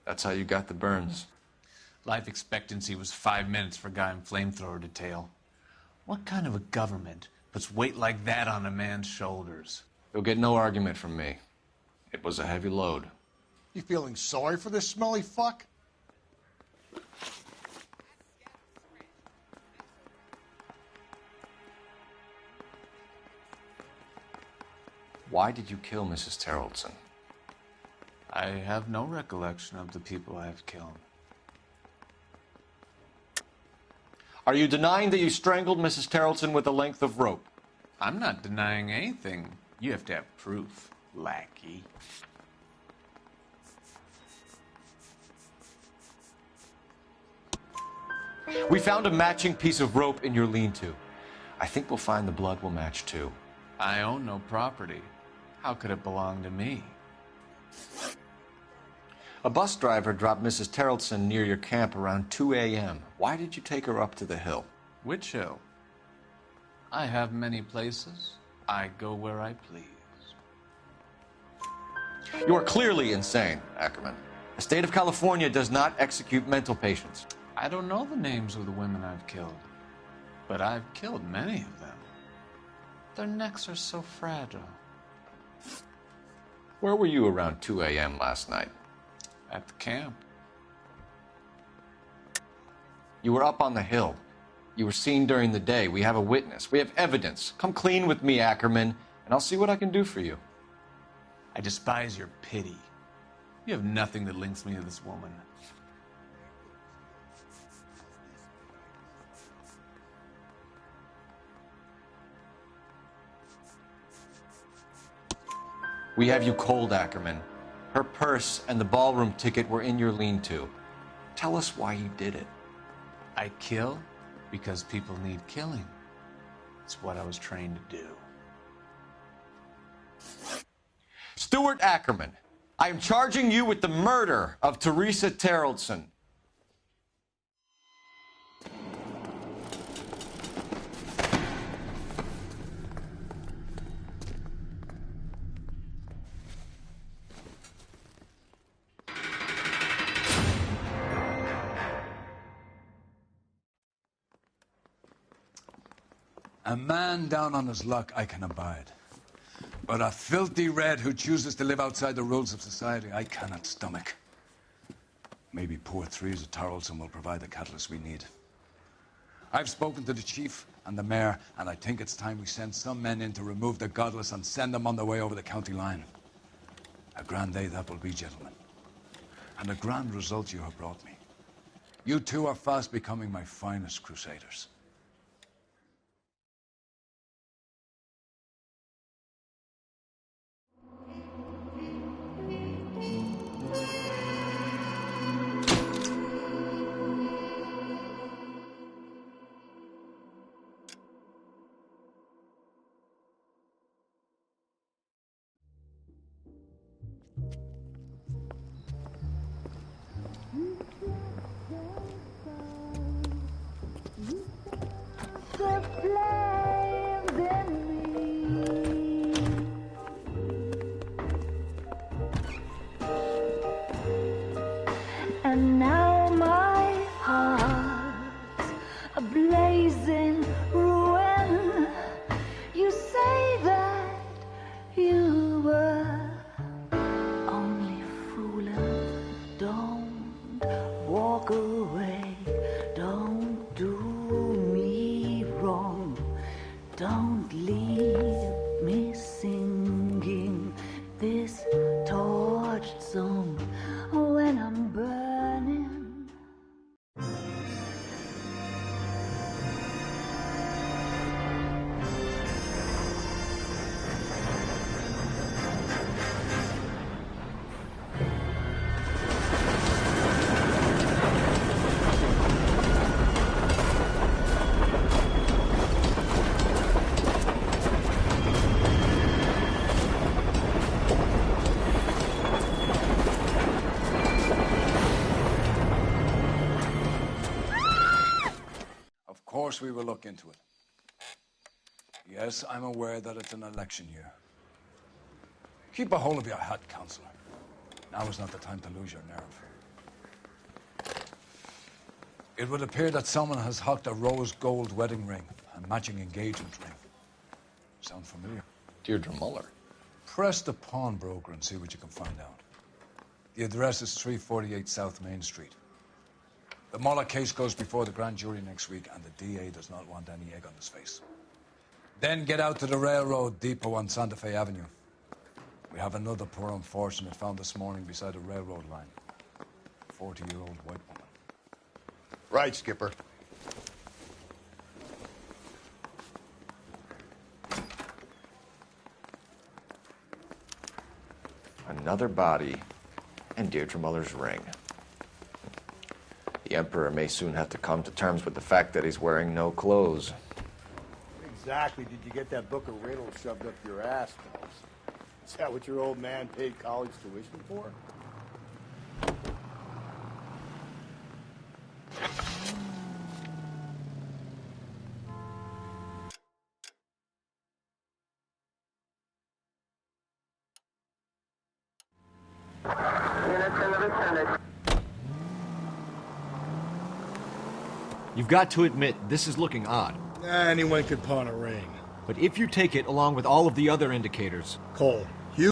That's how you got the burns. Life expectancy was 5 minutes for a guy in flamethrower detail. What kind of a government puts weight like that on a man's shoulders? You'll get no argument from me. It was a heavy load. You feeling sorry for this smelly fuck? Why did you kill Mrs. Terrellson? I have no recollection of the people I have killed. Are you denying that you strangled Mrs. Terrellson with a length of rope? I'm not denying anything. You have to have proof, lackey. We found a matching piece of rope in your lean-to. I think we'll find the blood will match too. I own no property. How could it belong to me? A bus driver dropped Mrs. Terrellson near your camp around 2 a.m. Why did you take her up to the hill? Which hill? I have many places. I go where I please. You are clearly insane, Ackerman. The state of California does not execute mental patients. I don't know the names of the women I've killed, but I've killed many of them. Their necks are so fragile. Where were you around 2 a.m. last night? At the camp. You were up on the hill. You were seen during the day. We have a witness. We have evidence. Come clean with me, Ackerman, and I'll see what I can do for you. I despise your pity. You have nothing that links me to this woman. We have you cold, Ackerman. Her purse and the ballroom ticket were in your lean-to. Tell us why you did it. I kill because people need killing. It's what I was trained to do. Stuart Ackerman, I am charging you with the murder of Teresa Terrellson. A man down on his luck I can abide. But a filthy red who chooses to live outside the rules of society, I cannot stomach. Maybe poor Teresa Terrellson will provide the catalyst we need. I've spoken to the chief and the mayor, and I think it's time we send some men in to remove the godless and send them on their way over the county line. A grand day that will be, gentlemen. And a grand result you have brought me. You two are fast becoming my finest crusaders. And now my heart's a blazing ruin. You say that you were only fooling. Don't walk away. Don't do me wrong. Don't leave me singing this torched song when I'm burning. Of course we will look into it. Yes, I'm aware that it's an election year. Keep a hold of your hat, Counselor. Now is not the time to lose your nerve. It would appear that someone has hocked a rose gold wedding ring and matching engagement ring. Sound familiar? Deirdre Muller. Press the pawnbroker and see what you can find out. The address is 348 South Main Street. The Muller case goes before the grand jury next week, and the DA does not want any egg on his face. Then get out to the railroad depot on Santa Fe Avenue. We have another poor unfortunate found this morning beside a railroad line. 40-year-old white woman. Right, Skipper. Another body and Deirdre Muller's ring. The Emperor may soon have to come to terms with the fact that he's wearing no clothes. Exactly did you get that book of riddles shoved up your ass, Phelps? Is that what your old man paid college tuition for? You've got to admit, this is looking odd. Anyone could pawn a ring. But if you take it along with all of the other indicators... Cole, Hugo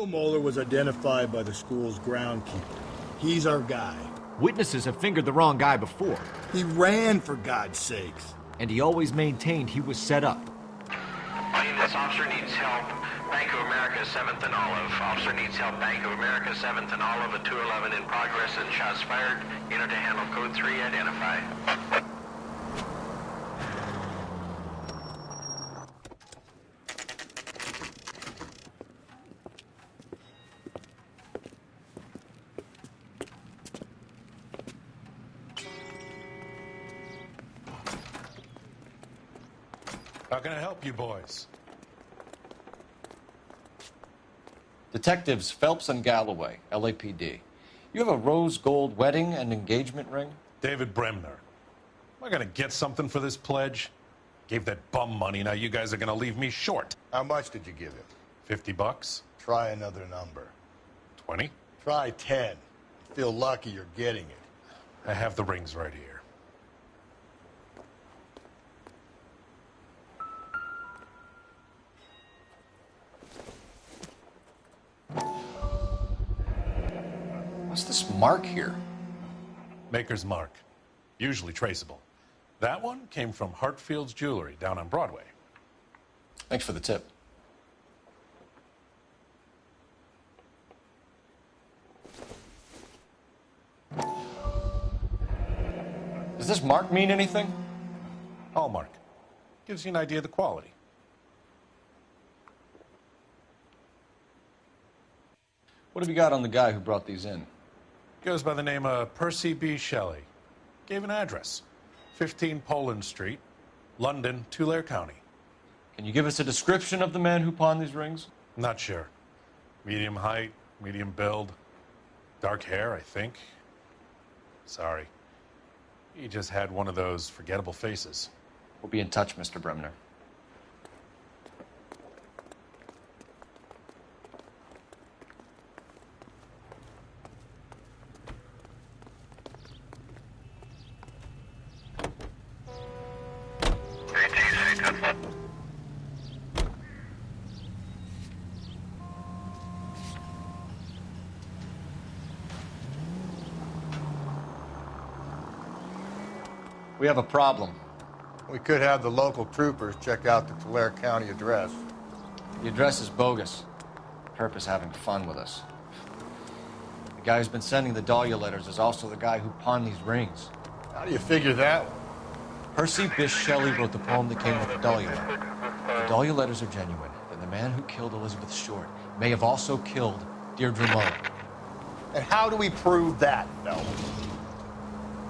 Moeller was identified by the school's groundkeeper. He's our guy. Witnesses have fingered the wrong guy before. He ran, for God's sakes. And he always maintained he was set up. This officer needs help. Bank of America, 7th and Olive. Officer needs help. Bank of America, 7th and Olive. A 211 in progress and shots fired. Enter to handle code 3. Identify. How can I help you boys? Detectives Phelps and Galloway, LAPD. You have a rose gold wedding and engagement ring? David Bremner. Am I gonna get something for this pledge? Gave that bum money, now you guys are gonna leave me short. How much did you give him? $50? Try another number. 20? Try 10. Feel lucky you're getting it. I have the rings right here. What's this mark here? Maker's mark. Usually traceable. That one came from Hartfield's Jewelry down on Broadway. Thanks for the tip. Does this mark mean anything? Hallmark. Gives you an idea of the quality. What have you got on the guy who brought these in? Goes by the name of Percy B. Shelley. Gave an address. 15 Poland Street, London, Tulare County. Can you give us a description of the man who pawned these rings? Not sure. Medium height, medium build. Dark hair, I think. Sorry. He just had one of those forgettable faces. We'll be in touch, Mr. Bremner. We have a problem. We could have the local troopers check out the Tulare County address. The address is bogus. Perp is having fun with us. The guy who's been sending the Dahlia letters is also the guy who pawned these rings. How do you figure that one? Percy Bysshe Shelley wrote the poem that came with the Dahlia letter. If the Dahlia letters are genuine, then the man who killed Elizabeth Short may have also killed Deirdre Muller. And how do we prove that, no?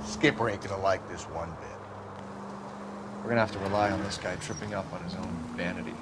Skipper ain't gonna like this one bit. We're gonna have to rely on this guy tripping up on his own vanity.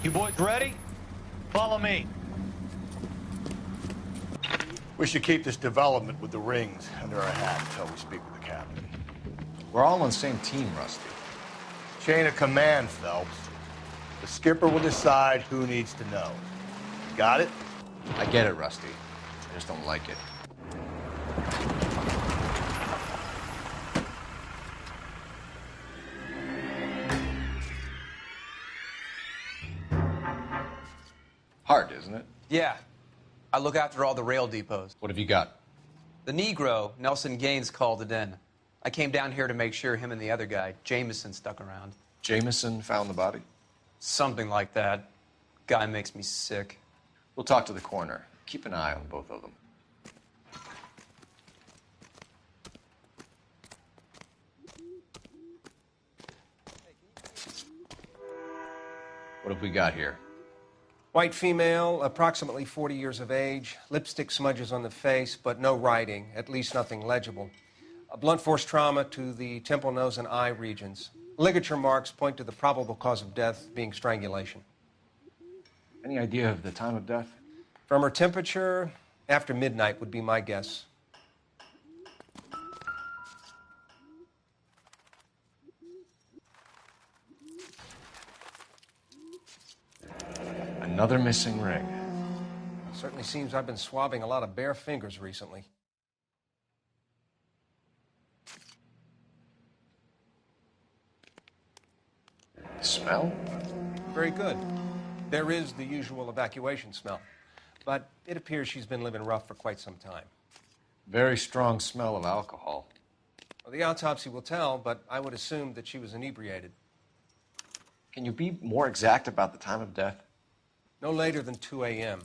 You boys ready? Follow me. We should keep this development with the rings under our hat until we speak with the captain. We're all on the same team, Rusty. Chain of command, Phelps. The skipper will decide who needs to know. Got it? I get it, Rusty. I just don't like it. Hard, isn't it? Yeah. I look after all the rail depots. What have you got? The Negro, Nelson Gaines, called it in. I came down here to make sure him and the other guy, Jameson, stuck around. Jameson found the body? Something like that. Guy makes me sick. We'll talk to the coroner. Keep an eye on both of them. What have we got here? White female, approximately 40 years of age, lipstick smudges on the face, but no writing, at least nothing legible. A blunt force trauma to the temple, nose, and eye regions. Ligature marks point to the probable cause of death being strangulation. Any idea of the time of death? From her temperature, after midnight would be my guess. Another missing ring. Certainly seems I've been swabbing a lot of bare fingers recently. Smell? Very good. There is the usual evacuation smell, but it appears she's been living rough for quite some time. Very strong smell of alcohol. Well, the autopsy will tell, but I would assume that she was inebriated. Can you be more exact about the time of death? No later than 2 a.m.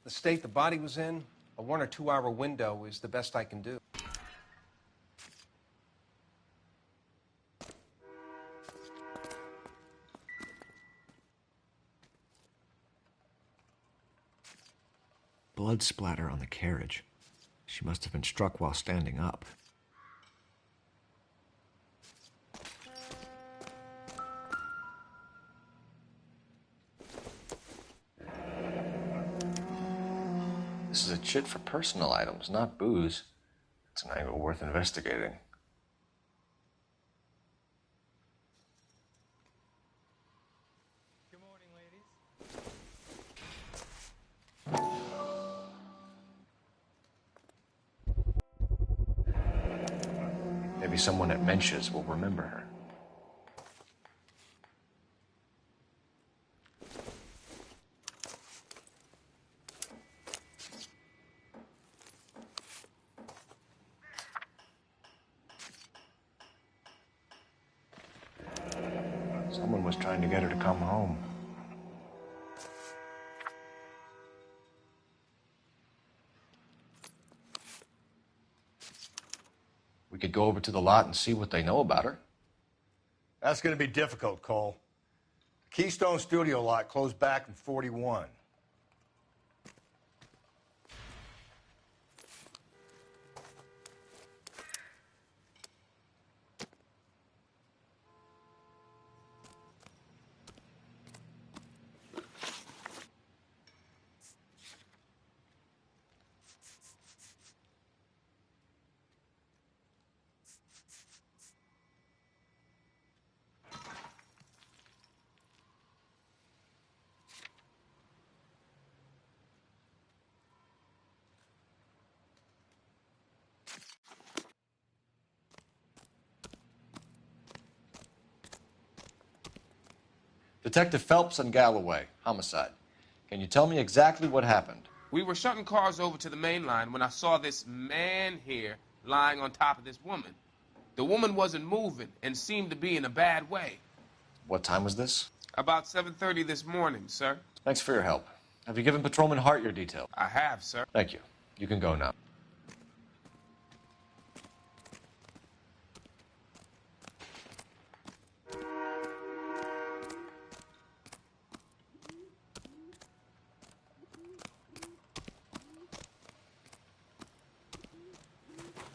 The state the body was in, a 1 or 2 hour window is the best I can do. Blood splatter on the carriage. She must have been struck while standing up. This is a chit for personal items, not booze. It's an angle worth investigating. Good morning, ladies. Maybe someone at Mensch's will remember her. Someone was trying to get her to come home. We could go over to the lot and see what they know about her. That's going to be difficult, Cole. The Keystone Studio lot closed back in 41. Detective Phelps and Galloway, homicide. Can you tell me exactly what happened? We were shutting cars over to the main line when I saw this man here lying on top of this woman. The woman wasn't moving and seemed to be in a bad way. What time was this? About 7:30 this morning, sir. Thanks for your help. Have you given Patrolman Hart your details? I have, sir. Thank you. You can go now.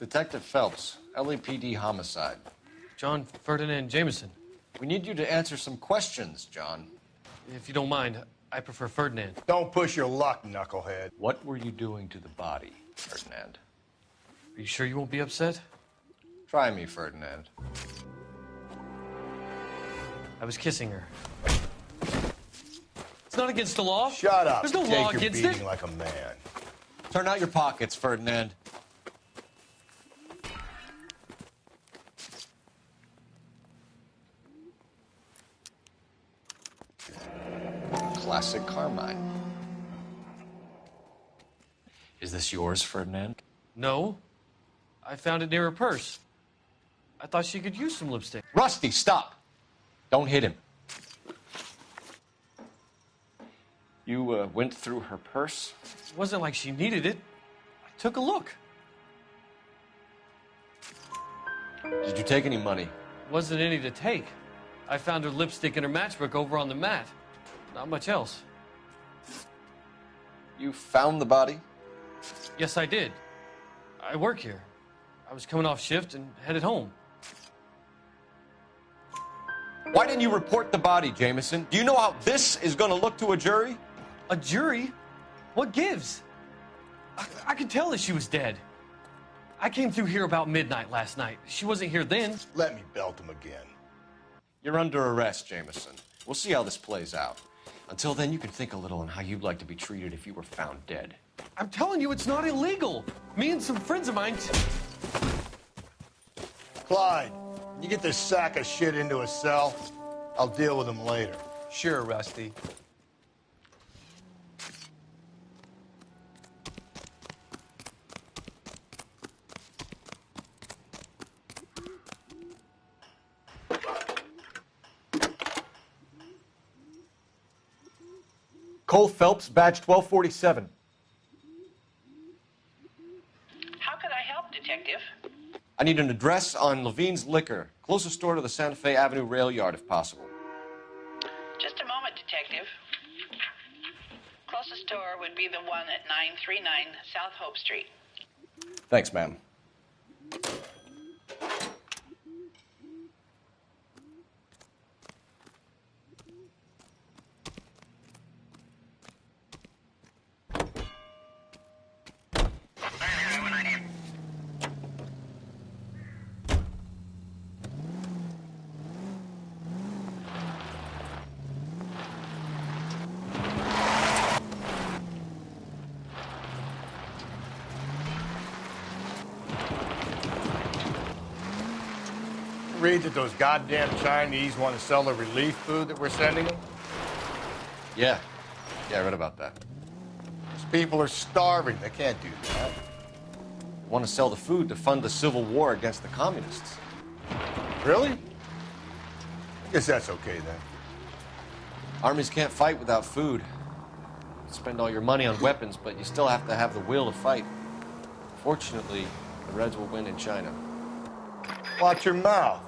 Detective Phelps, LAPD homicide. John Ferdinand Jameson. We need you to answer some questions, John. If you don't mind, I prefer Ferdinand. Don't push your luck, knucklehead. What were you doing to the body, Ferdinand? Are you sure you won't be upset? Try me, Ferdinand. I was kissing her. It's not against the law. Shut up. There's no Take law your against beating it. like a man. Turn out your pockets, Ferdinand. Classic Carmine. Is this yours, Ferdinand? No. I found it near her purse. I thought she could use some lipstick. Rusty, stop! Don't hit him. You went through her purse? It wasn't like she needed it. I took a look. Did you take any money? Wasn't any to take. I found her lipstick and her matchbook over on the mat. Not much else. You found the body? Yes, I did. I work here. I was coming off shift and headed home. Why didn't you report the body, Jameson? Do you know how this is going to look to a jury? A jury? What gives? I could tell that she was dead. I came through here about midnight last night. She wasn't here then. Let me belt him again. You're under arrest, Jameson. We'll see how this plays out. Until then, you can think a little on how you'd like to be treated if you were found dead. I'm telling you, it's not illegal. Me and some friends of mine... Clyde, you get this sack of shit into a cell. I'll deal with him later. Sure, Rusty. Cole Phelps, badge 1247. How could I help, Detective? I need an address on Levine's Liquor. Closest store to the Santa Fe Avenue rail yard, if possible. Just a moment, Detective. Closest store would be the one at 939 South Hope Street. Thanks, ma'am. Read that those goddamn Chinese want to sell the relief food that we're sending them? Yeah, I read about that. These people are starving. They can't do that. Want to sell the food to fund the civil war against the communists. Really? I guess that's okay then. Armies can't fight without food. You spend all your money on weapons, but you still have to have the will to fight. Fortunately, the Reds will win in China. Watch your mouth.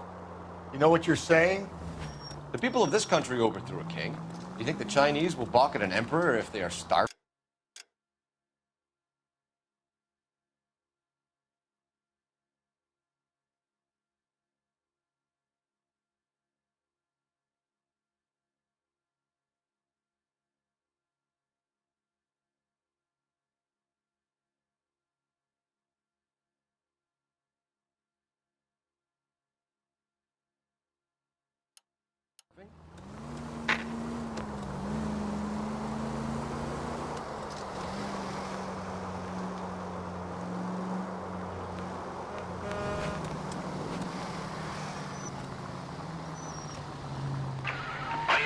You know what you're saying? The people of this country overthrew a king. Do you think the Chinese will balk at an emperor if they are starved?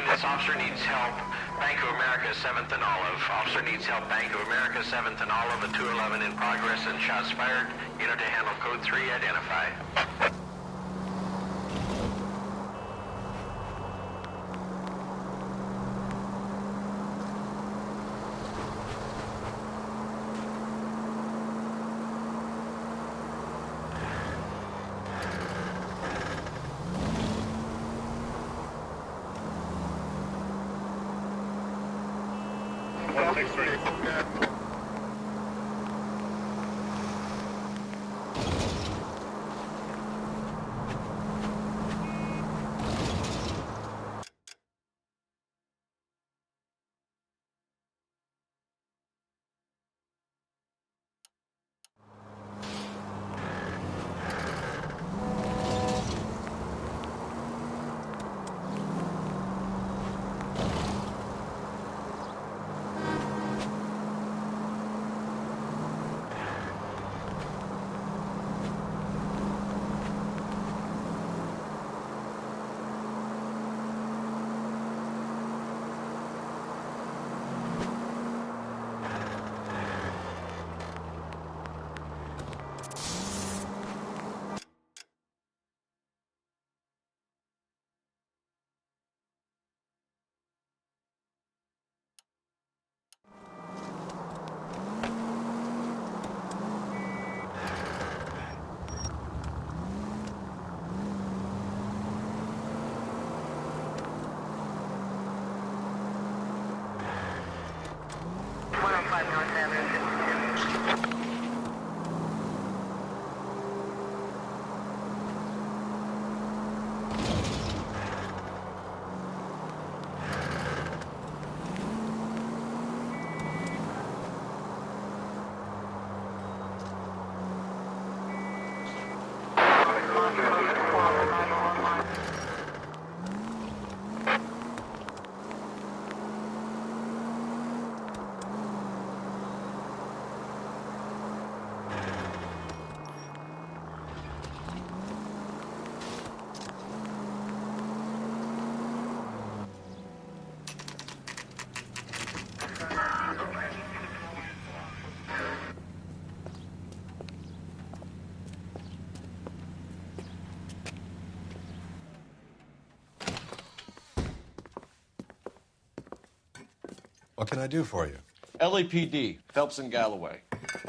This officer needs help. Bank of America, 7th and Olive. Officer needs help. Bank of America, 7th and Olive, at 211 in progress and shots fired. Unit to handle code 3, identify. What can I do for you? LAPD, Phelps and Galloway.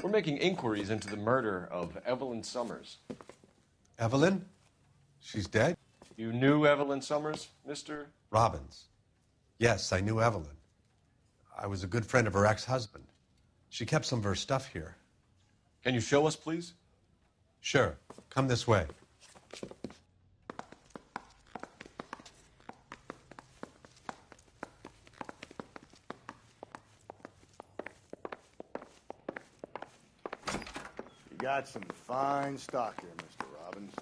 We're making inquiries into the murder of Evelyn Summers. Evelyn? She's dead? You knew Evelyn Summers, Mr. Robbins. Yes, I knew Evelyn. I was a good friend of her ex-husband. She kept some of her stuff here. Can you show us, please? Sure. Come this way. You got some fine stock here, Mr. Robbins.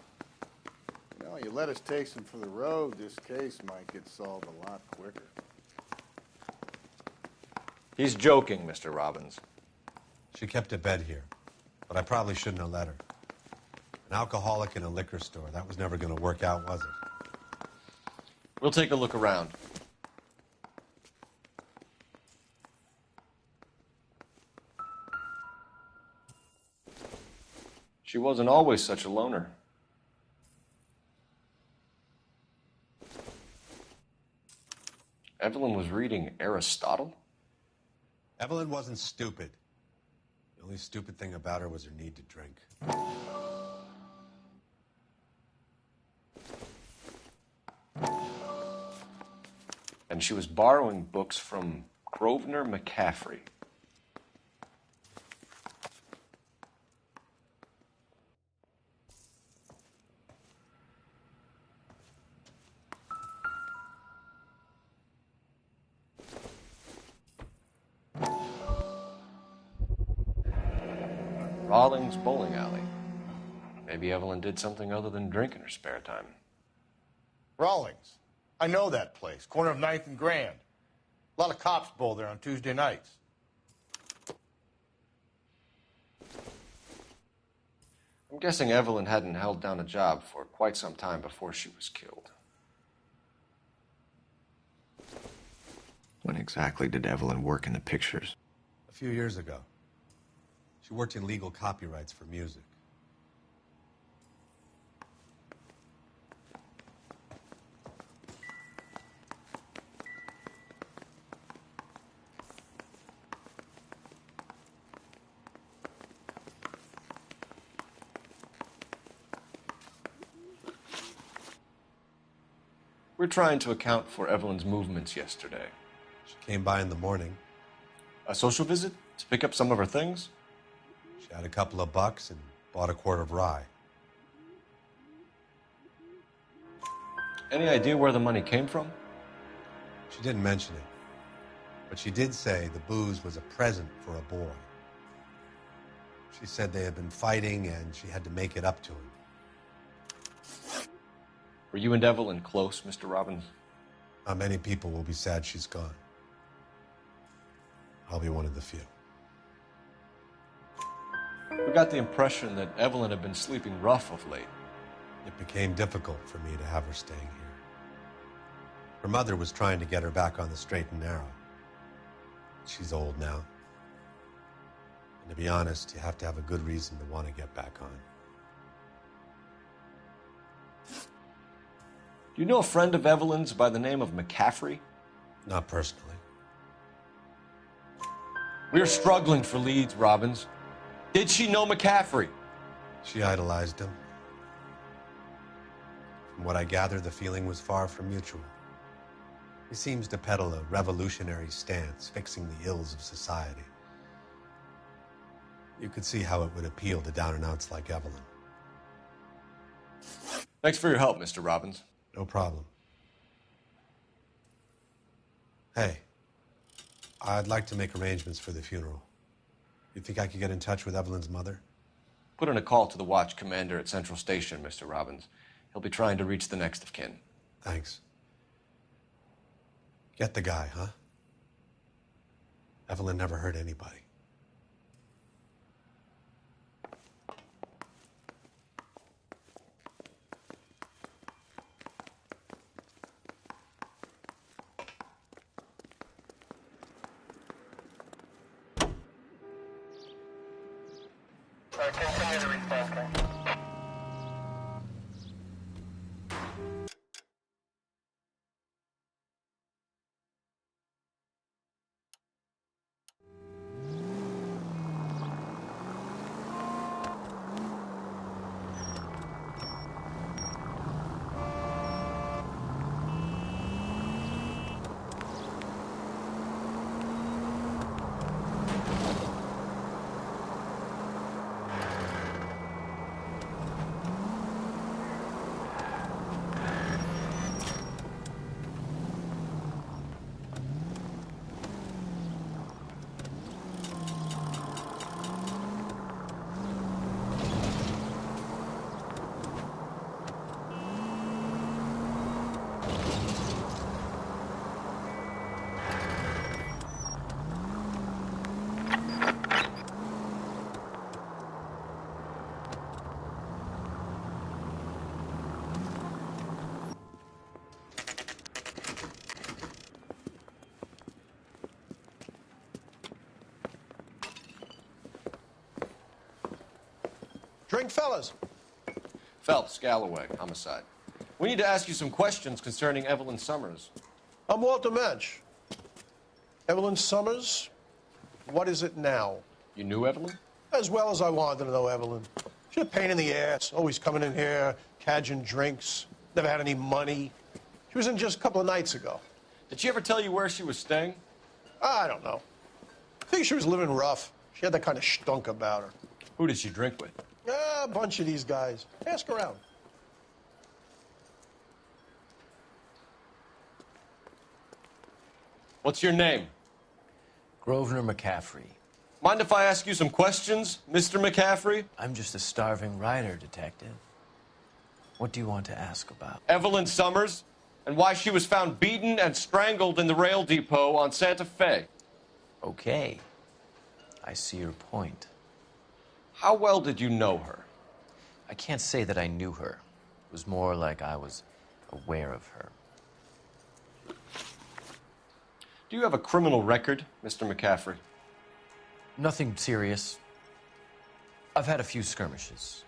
You know, you let us take some for the road, this case might get solved a lot quicker. He's joking, Mr. Robbins. She kept a bed here, but I probably shouldn't have let her. An alcoholic in a liquor store. That was never going to work out, was it? We'll take a look around. She wasn't always such a loner. Evelyn was reading Aristotle? Evelyn wasn't stupid. The only stupid thing about her was her need to drink. And she was borrowing books from Grosvenor McCaffrey. Rawlings Bowling Alley. Maybe Evelyn did something other than drink in her spare time. Rawlings. I know that place. Corner of 9th and Grand. A lot of cops bowl there on Tuesday nights. I'm guessing Evelyn hadn't held down a job for quite some time before she was killed. When exactly did Evelyn work in the pictures? A few years ago. She worked in legal copyrights for music. We're trying to account for Evelyn's movements yesterday. She came by in the morning. A social visit? To pick up some of her things? She had a couple of bucks and bought a quart of rye. Any idea where the money came from? She didn't mention it, but she did say the booze was a present for a boy. She said they had been fighting and she had to make it up to him. Were you and Evelyn close, Mr. Robbins? Not many people will be sad she's gone. I'll be one of the few. We got the impression that Evelyn had been sleeping rough of late. It became difficult for me to have her staying here. Her mother was trying to get her back on the straight and narrow. She's old now. And to be honest, you have to have a good reason to want to get back on. Do you know a friend of Evelyn's by the name of McCaffrey? Not personally. We're struggling for leads, Robbins. Did she know McCaffrey? She idolized him. From what I gather, the feeling was far from mutual. He seems to peddle a revolutionary stance, fixing the ills of society. You could see how it would appeal to down-and-outs like Evelyn. Thanks for your help, Mr. Robbins. No problem. Hey, I'd like to make arrangements for the funeral. You think I could get in touch with Evelyn's mother? Put in a call to the watch commander at Central Station, Mr. Robbins. He'll be trying to reach the next of kin. Thanks. Get the guy, huh? Evelyn never hurt anybody. Continue to respond, sir. Drink, fellas. Phelps, Galloway, homicide. We need to ask you some questions concerning Evelyn Summers. I'm Walter Mensch. Evelyn Summers, what is it now? You knew Evelyn? As well as I wanted to know Evelyn. She's a pain in the ass, always coming in here, cadging drinks, never had any money. She was in just a couple of nights ago. Did she ever tell you where she was staying? I don't know. I think she was living rough. She had that kind of stunk about her. Who did she drink with? A bunch of these guys. Ask around. What's your name? Grosvenor McCaffrey. Mind if I ask you some questions, Mr. McCaffrey? I'm just a starving writer, Detective. What do you want to ask about? Evelyn Summers, and why she was found beaten and strangled in the rail depot on Santa Fe. Okay. I see your point. How well did you know her? I can't say that I knew her. It was more like I was aware of her. Do you have a criminal record, Mr. McCaffrey? Nothing serious. I've had a few skirmishes.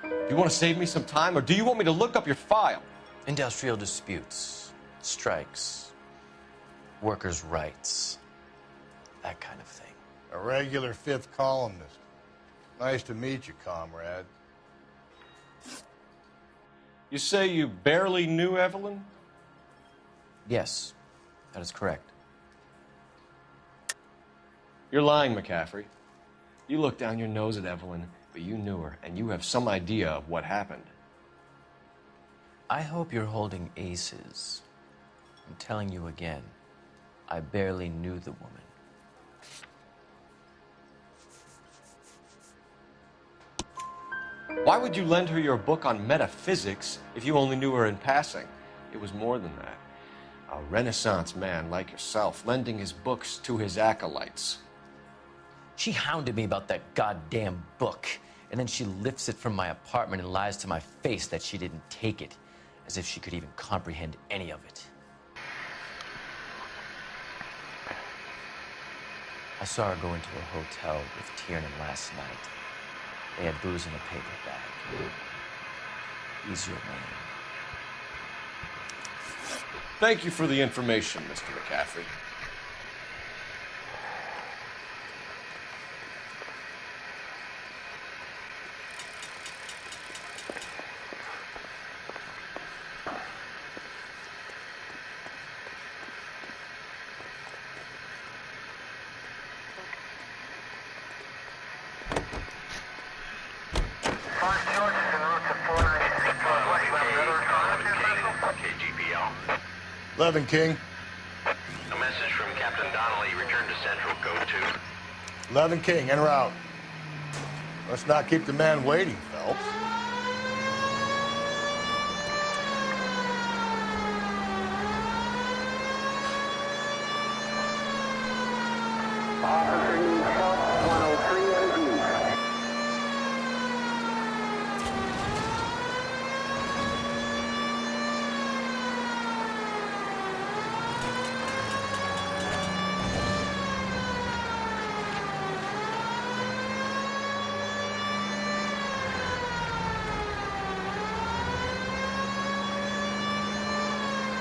Do you want to save me some time, or do you want me to look up your file? Industrial disputes, strikes, workers' rights, that kind of thing. A regular fifth columnist. Nice to meet you, comrade. You say you barely knew Evelyn? Yes, that is correct. You're lying, McCaffrey. You looked down your nose at Evelyn, but you knew her, and you have some idea of what happened. I hope you're holding aces. I'm telling you again, I barely knew the woman. Why would you lend her your book on metaphysics if you only knew her in passing? It was more than that. A Renaissance man like yourself, lending his books to his acolytes. She hounded me about that goddamn book, and then she lifts it from my apartment and lies to my face that she didn't take it, as if she could even comprehend any of it. I saw her go into a hotel with Tiernan last night. They had booze in a paper bag. He's your man. Thank you for the information, Mr. McCaffrey. 11 King. A message from Captain Donnelly. Return to Central, code 2. 11 King, en route. Let's not keep the man waiting, Phelps. Officer needs help, 103 and east.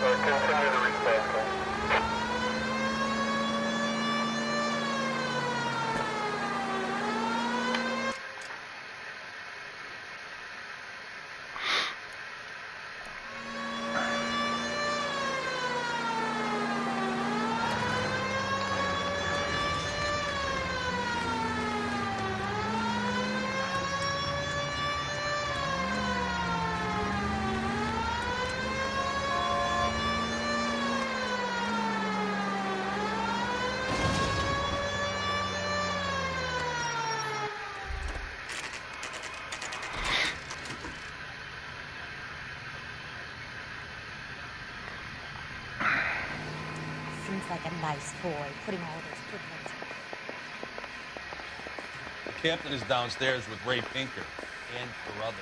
Continue the response. Seems like a nice boy, putting all those footprints. The captain is downstairs with Ray Pinker and Carruthers.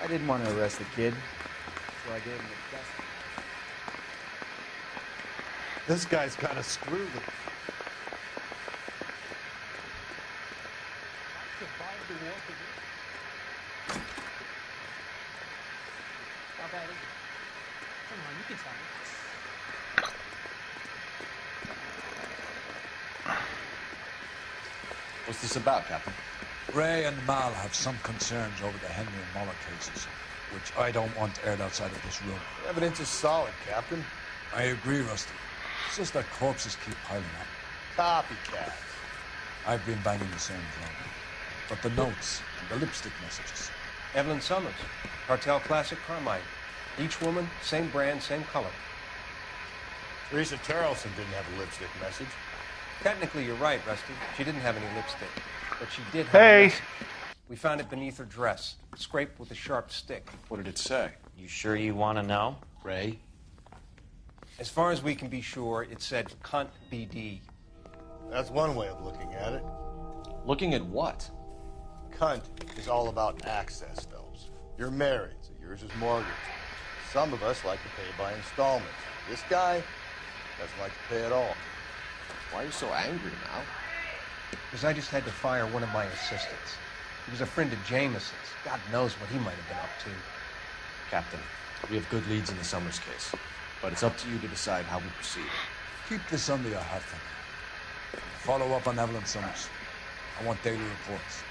I didn't want to arrest the kid, so I gave him the best. This guy's kind of screwed. How bad is it? Come on, you can tell me. What's this about, Captain? Ray and Mal have some concerns over the Henry and Muller cases, which I don't want aired outside of this room. The evidence is solid, Captain. I agree, Rusty. It's just that corpses keep piling up. Copycats. I've been banging the same drum. But the notes and the lipstick messages. Evelyn Summers, Cartel Classic Carmine. Each woman, same brand, same color. Teresa Tarleson didn't have a lipstick message. Technically, you're right, Rusty. She didn't have any lipstick. But she did have Hey! a message. We found it beneath her dress, scraped with a sharp stick. What did it say? You sure you want to know? Ray? As far as we can be sure, it said cunt BD. That's one way of looking at it. Looking at what? Cunt is all about access, Phelps. You're married, so yours is mortgaged. Some of us like to pay by installments. This guy doesn't like to pay at all. Why are you so angry now? Because I just had to fire one of my assistants. He was a friend of Jameson's. God knows what he might have been up to. Captain, we have good leads in the Summers case, but it's up to you to decide how we proceed. Keep this under your hat for me. Follow up on Evelyn Summers. I want daily reports.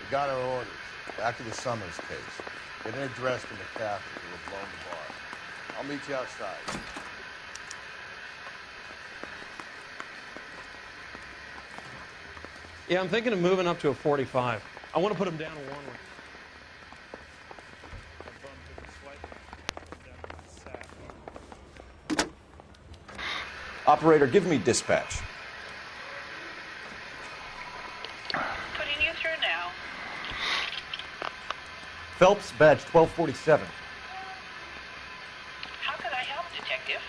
We got our orders. Back to the Summers case. Get an address from the captain who will blown the bar. I'll meet you outside. Yeah, I'm thinking of moving up to a 45. I want to put him down a one. Operator, give me dispatch. Putting you through now. Phelps, badge 1247. How could I help, Detective?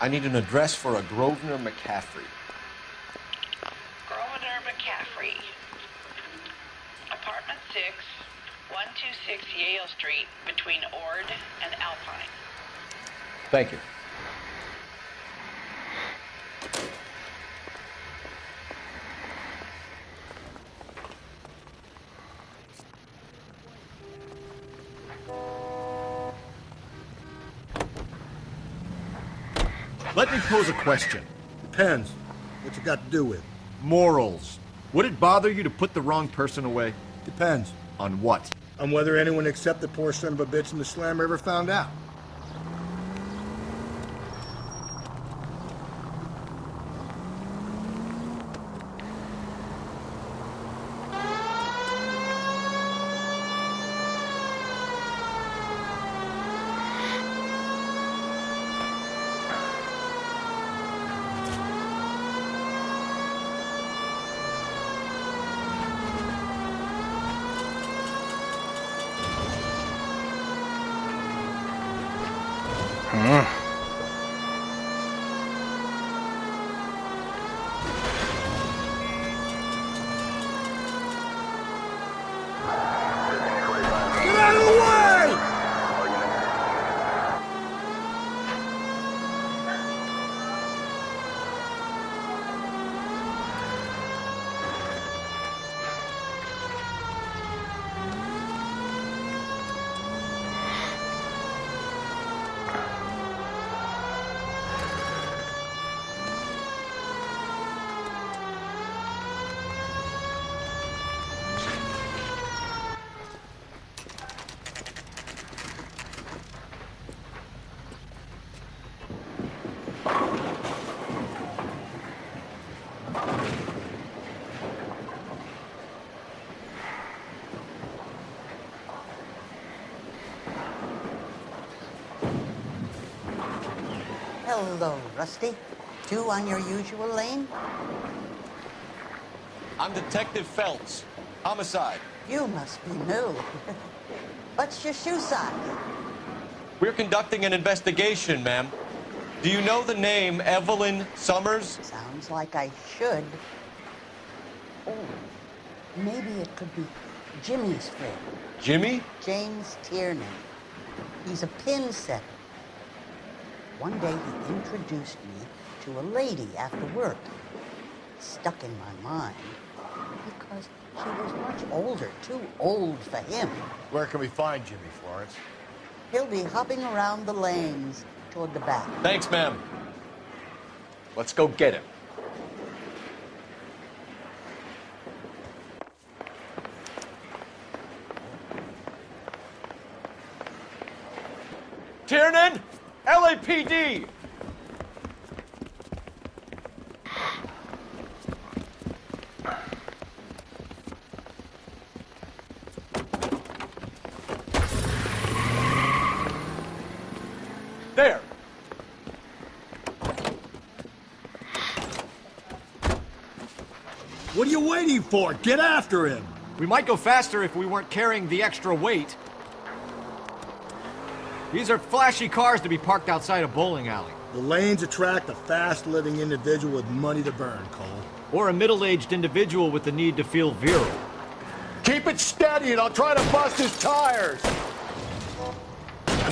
I need an address for a Grosvenor McCaffrey. Grosvenor McCaffrey. Apartment 6, 126 Yale Street, between Ord and Alpine. Thank you. Let me pose a question. Depends. What you got to do with? Morals. Would it bother you to put the wrong person away? Depends. On what? On whether anyone except the poor son of a bitch in the slammer ever found out. Get out of the way! Hello, Rusty. Two on your usual lane? I'm Detective Phelps. Homicide. You must be new. What's your shoe size? We're conducting an investigation, ma'am. Do you know the name Evelyn Summers? Sounds like I should. Oh, maybe it could be Jimmy's friend. Jimmy? James Tiernan. He's a pin setter. One day he introduced me to a lady after work. Stuck in my mind because she was much older, too old for him. Where can we find Jimmy, Florence? He'll be hopping around the lanes toward the back. Thanks, ma'am. Let's go get him. Tiernan! LAPD! There! What are you waiting for? Get after him! We might go faster if we weren't carrying the extra weight. These are flashy cars to be parked outside a bowling alley. The lanes attract a fast-living individual with money to burn, Cole. Or a middle-aged individual with the need to feel virile. Keep it steady and I'll try to bust his tires!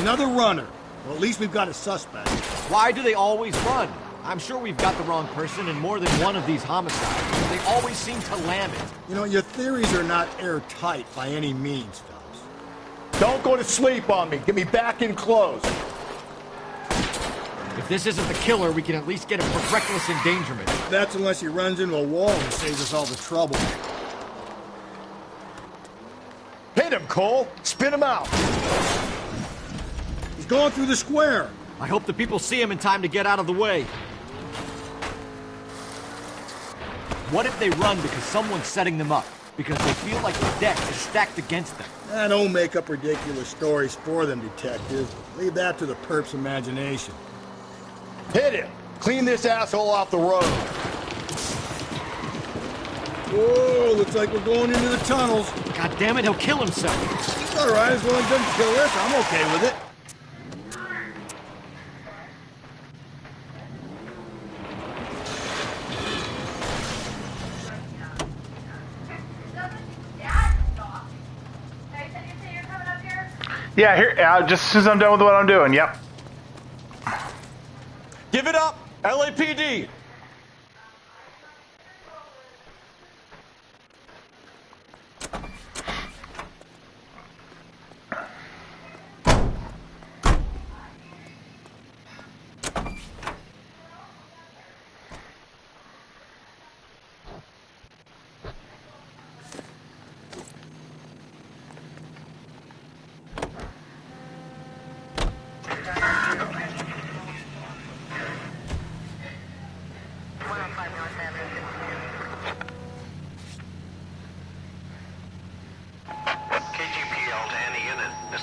Another runner. Well, at least we've got a suspect. Why do they always run? I'm sure we've got the wrong person in more than one of these homicides. They always seem to lam it. You know, your theories are not airtight by any means, Phelps. Don't go to sleep on me. Get me back in close. If this isn't the killer, we can at least get him for reckless endangerment. That's unless he runs into a wall and saves us all the trouble. Hit him, Cole! Spin him out! He's going through the square. I hope the people see him in time to get out of the way. What if they run because someone's setting them up? Because they feel like the deck is stacked against them? Don't make up ridiculous stories for them, detective. Leave that to the perp's imagination. Hit him! Clean this asshole off the road! Whoa, looks like we're going into the tunnels. God damn it, he'll kill himself. It's all right, as long as he doesn't kill us, I'm okay with it. Yeah, here, just as soon as I'm done with what I'm doing, yep. Give it up, LAPD!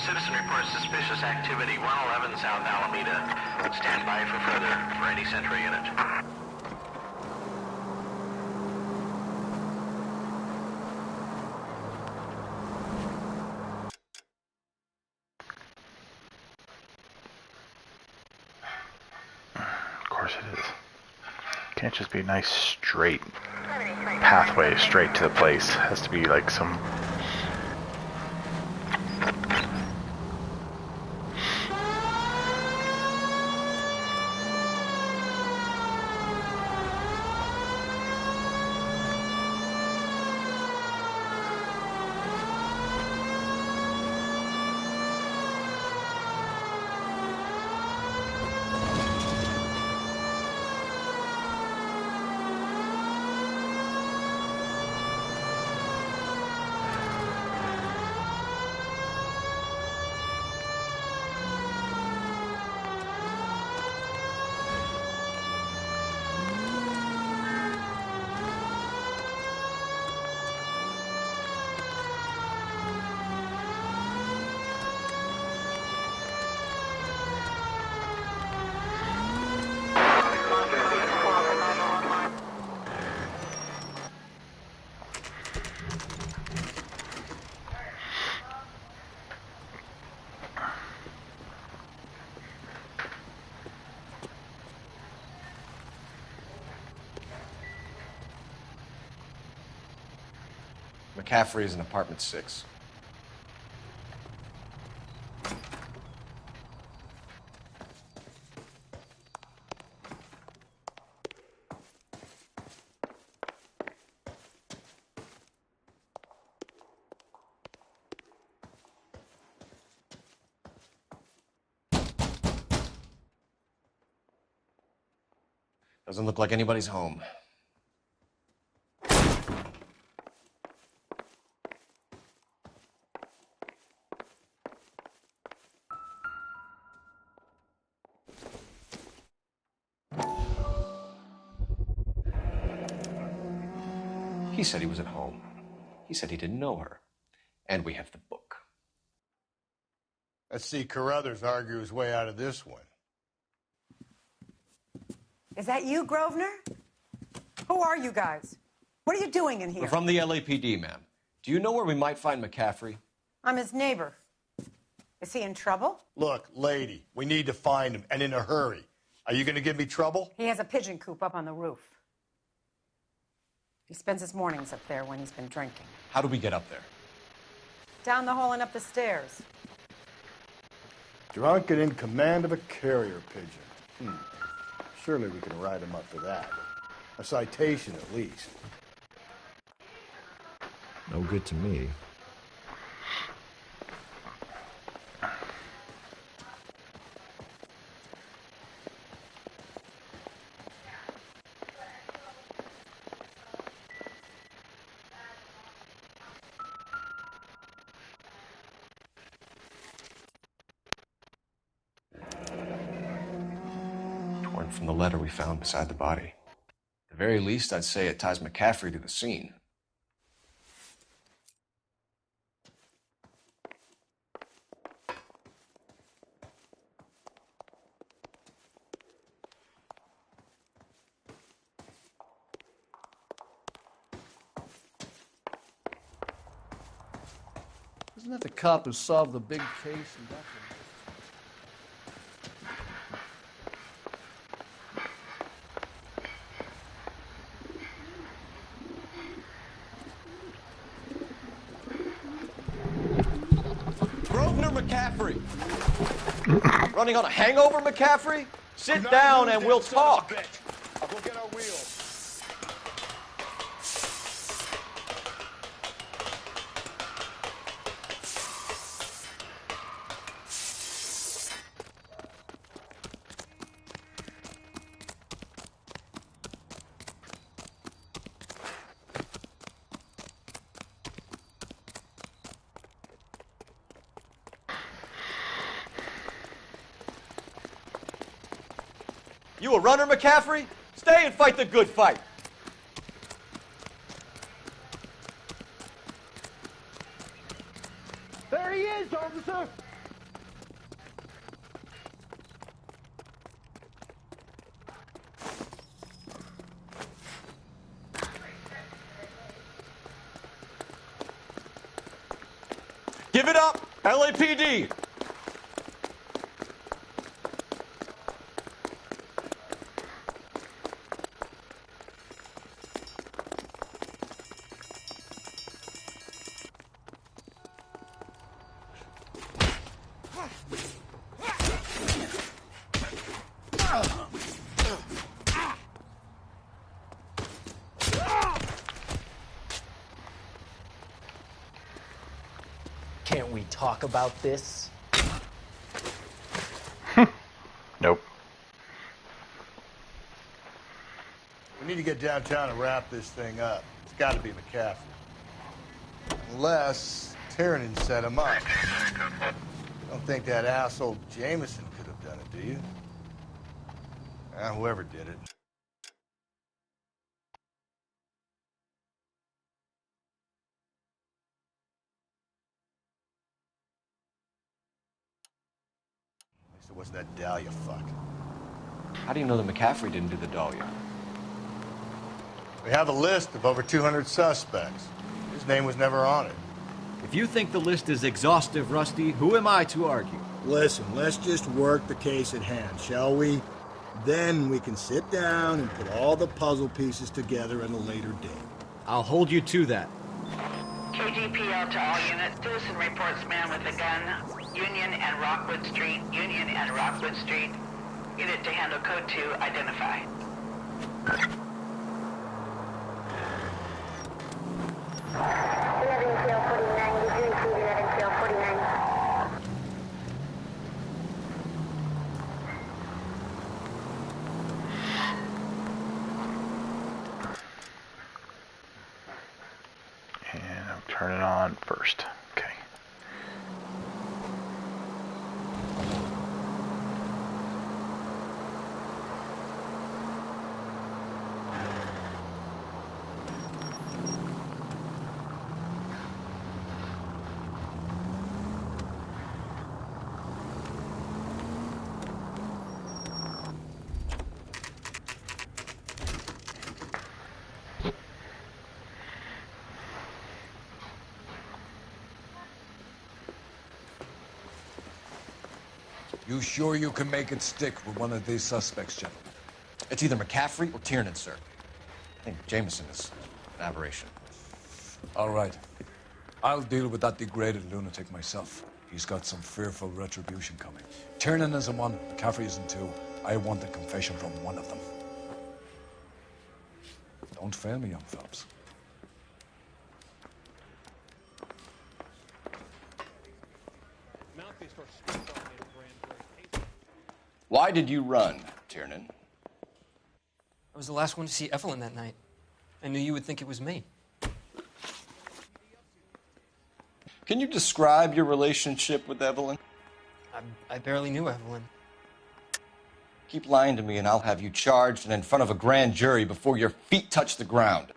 Citizen reports suspicious activity, 111 South Alameda. Stand by for further for any Sentry unit. Can't just be a nice straight pathway straight to the place. Has to be like some... McCaffrey is in apartment 6. Doesn't look like anybody's home. He said he was at home. He said he didn't know her. And we have the book. Let's see Carruthers argue his way out of this one. Is that you, Grosvenor? Who are you guys? What are you doing in here? We're from the LAPD, ma'am. Do you know where we might find McCaffrey? I'm his neighbor. Is he in trouble? Look, lady, we need to find him, and in a hurry. Are you going to give me trouble? He has a pigeon coop up on the roof. He spends his mornings up there when he's been drinking. How do we get up there? Down the hall and up the stairs. Drunk and in command of a carrier pigeon. Surely we can write him up for that. A citation, at least. No good to me. Torn from the letter we found beside the body. At the very least, I'd say it ties McCaffrey to the scene. Isn't that the cop who solved the big case and got Grosvenor McCaffrey! Running on a hangover, McCaffrey? Sit down and we'll talk. I'll go get our wheels. You a runner, McCaffrey? Stay and fight the good fight. There he is, officer! Give it up, LAPD! Can't we talk about this? Nope. We need to get downtown and wrap this thing up. It's got to be McCaffrey. Unless Tiernan set him up. Don't think that asshole Jameson could have done it, do you? Whoever did it. At least it wasn't that Dahlia fuck. How do you know that McCaffrey didn't do the Dahlia? We have a list of over 200 suspects. His name was never on it. If you think the list is exhaustive, Rusty, who am I to argue? Listen, let's just work the case at hand, shall we? Then we can sit down and put all the puzzle pieces together at a later date. I'll hold you to that. KGPL to all units. Citizen reports man with a gun. Union and Rockwood Street. Union and Rockwood Street. Unit to handle code 2. Identify. Turn it on first. Okay. You sure you can make it stick with one of these suspects, gentlemen? It's either McCaffrey or Tiernan, sir. I think Jameson is an aberration. All right. I'll deal with that degraded lunatic myself. He's got some fearful retribution coming. Tiernan isn't one, McCaffrey isn't two. I want a confession from one of them. Don't fail me, young Phelps. Why did you run, Tiernan? I was the last one to see Evelyn that night. I knew you would think it was me. Can you describe your relationship with Evelyn? I barely knew Evelyn. Keep lying to me and I'll have you charged and in front of a grand jury before your feet touch the ground.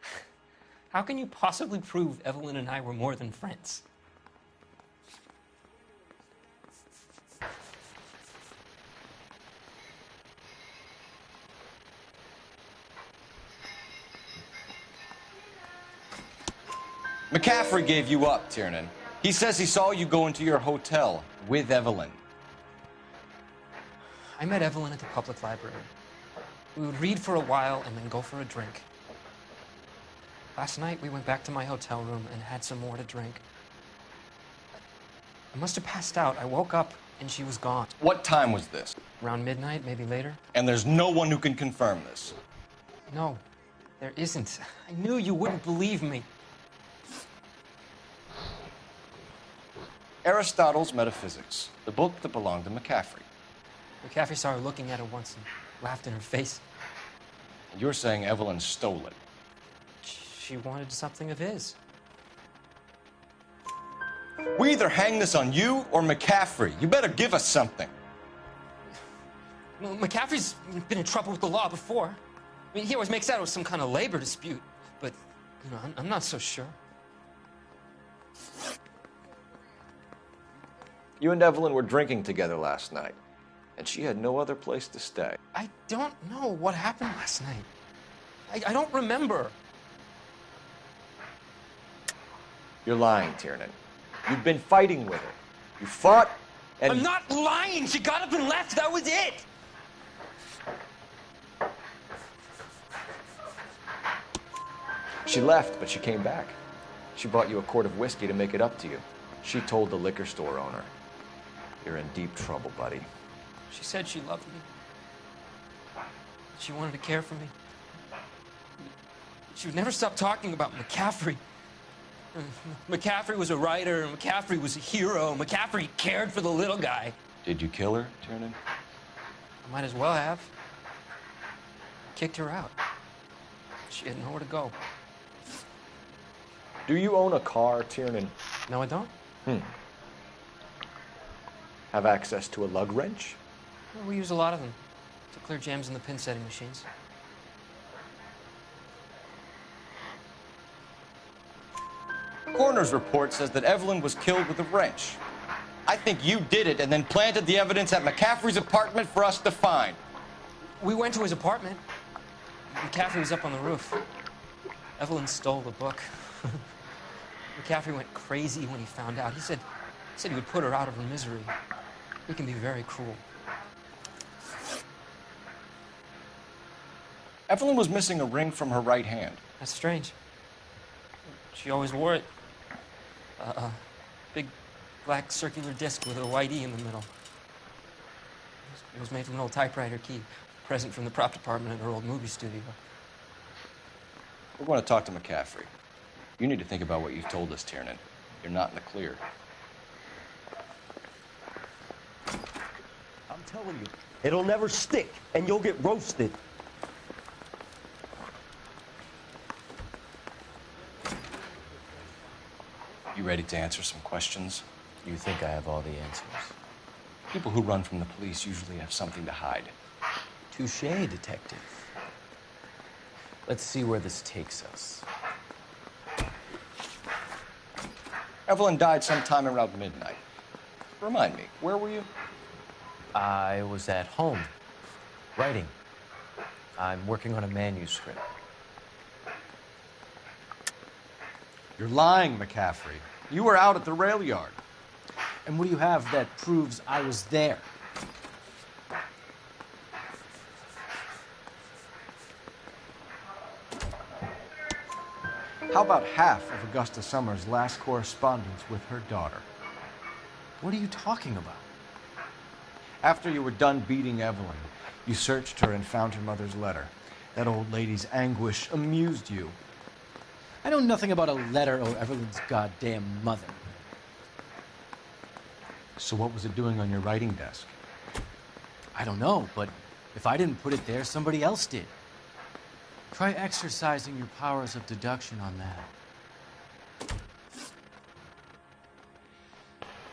How can you possibly prove Evelyn and I were more than friends? McCaffrey gave you up, Tiernan. He says he saw you go into your hotel with Evelyn. I met Evelyn at the public library. We would read for a while and then go for a drink. Last night, we went back to my hotel room and had some more to drink. I must have passed out. I woke up and she was gone. What time was this? Around midnight, maybe later. And there's no one who can confirm this. No, there isn't. I knew you wouldn't believe me. Aristotle's Metaphysics, the book that belonged to McCaffrey. McCaffrey saw her looking at it once and laughed in her face. And you're saying Evelyn stole it? She wanted something of his. We either hang this on you or McCaffrey. You better give us something. Well, McCaffrey's been in trouble with the law before. I mean, he always makes out it was some kind of labor dispute, but, you know, I'm not so sure. You and Evelyn were drinking together last night, and she had no other place to stay. I don't know what happened last night. I don't remember. You're lying, Tiernan. You've been fighting with her. You fought, and... I'm not lying! She got up and left, that was it! She left, but she came back. She bought you a quart of whiskey to make it up to you. She told the liquor store owner. You're in deep trouble, buddy. She said she loved me. She wanted to care for me. She would never stop talking about McCaffrey. McCaffrey was a writer, McCaffrey was a hero, McCaffrey cared for the little guy. Did you kill her, Tiernan? I might as well have. Kicked her out. She had nowhere to go. Do you own a car, Tiernan? No, I don't. Have access to a lug wrench? Well, we use a lot of them to clear jams in the pin setting machines. Coroner's report says that Evelyn was killed with a wrench. I think you did it and then planted the evidence at McCaffrey's apartment for us to find. We went to his apartment. McCaffrey was up on the roof. Evelyn stole the book. McCaffrey went crazy when he found out. He said he would put her out of her misery. He can be very cruel. Evelyn was missing a ring from her right hand. That's strange. She always wore it. Big black circular disc with a white E in the middle. It was made from an old typewriter key, present from the prop department at her old movie studio. We're going to talk to McCaffrey. You need to think about what you've told us, Tiernan. You're not in the clear. I'm telling you, it'll never stick, and you'll get roasted. You ready to answer some questions? You think I have all the answers? People who run from the police usually have something to hide. Touché, detective. Let's see where this takes us. Evelyn died sometime around midnight. Remind me, where were you? I was at home, writing. I'm working on a manuscript. You're lying, McCaffrey. You were out at the rail yard. And what do you have that proves I was there? How about half of Augusta Summers' last correspondence with her daughter? What are you talking about? After you were done beating Evelyn, you searched her and found her mother's letter. That old lady's anguish amused you. I know nothing about a letter or Evelyn's goddamn mother. So what was it doing on your writing desk? I don't know, but if I didn't put it there, somebody else did. Try exercising your powers of deduction on that.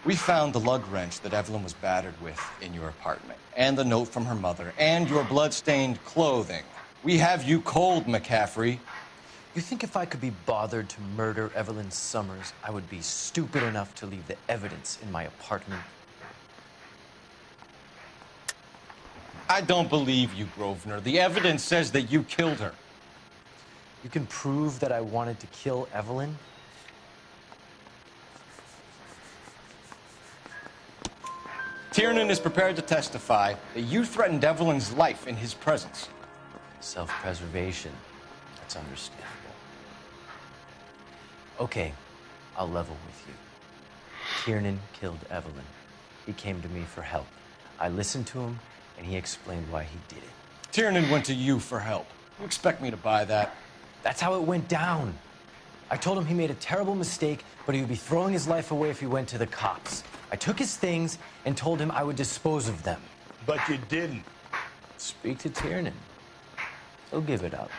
We found the lug wrench that Evelyn was battered with in your apartment, and the note from her mother, and your blood-stained clothing. We have you cold, McCaffrey. You think if I could be bothered to murder Evelyn Summers, I would be stupid enough to leave the evidence in my apartment? I don't believe you, Grosvenor. The evidence says that you killed her. You can prove that I wanted to kill Evelyn? Tiernan is prepared to testify that you threatened Evelyn's life in his presence. Self-preservation. That's understandable. Okay, I'll level with you. Tiernan killed Evelyn. He came to me for help. I listened to him, and he explained why he did it. Tiernan went to you for help. You expect me to buy that? That's how it went down. I told him he made a terrible mistake, but he would be throwing his life away if he went to the cops. I took his things and told him I would dispose of them. But you didn't. Speak to Tiernan. He'll give it up.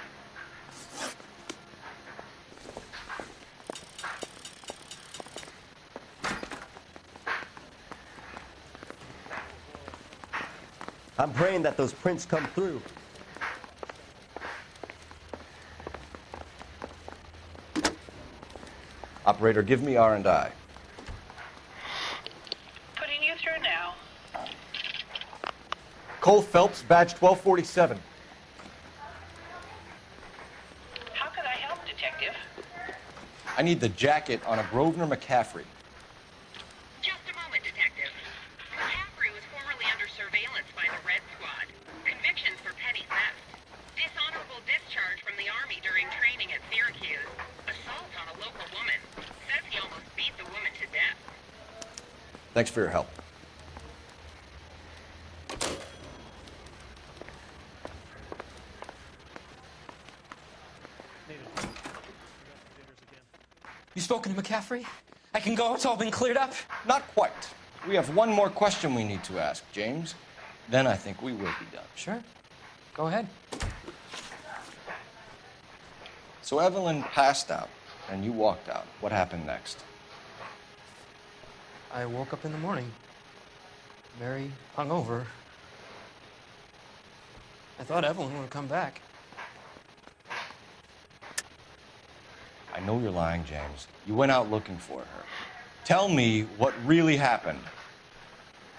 I'm praying that those prints come through. Operator, give me R&I. Putting you through now. Cole Phelps, badge 1247. How could I help, Detective? I need the jacket on a Grosvenor McCaffrey. Just a moment, Detective. McCaffrey was formerly under surveillance by the Red Squad. Convictions for petty theft. Dishonorable discharge from the Army during training at Syracuse. Assault on a local woman. Says he almost beat the woman to death. Thanks for your help. You spoken to McCaffrey? I can go? It's all been cleared up? Not quite. We have one more question we need to ask, James. Then I think we will be done. Sure. Go ahead. So Evelyn passed out, and you walked out. What happened next? I woke up in the morning, very hungover. I thought Evelyn would come back. I know you're lying, James. You went out looking for her. Tell me what really happened.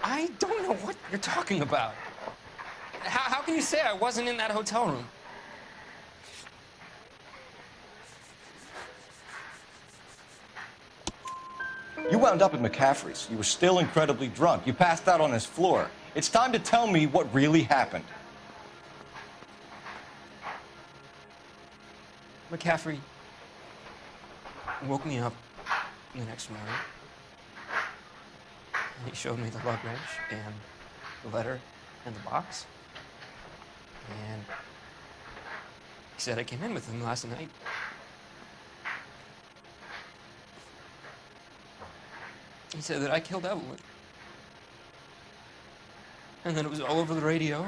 I don't know what you're talking about. How can you say I wasn't in that hotel room? You wound up at McCaffrey's. You were still incredibly drunk. You passed out on his floor. It's time to tell me what really happened. McCaffrey woke me up the next morning. And he showed me the lug wrench and the letter and the box. And he said I came in with him last night. He said that I killed Evelyn. And that it was all over the radio.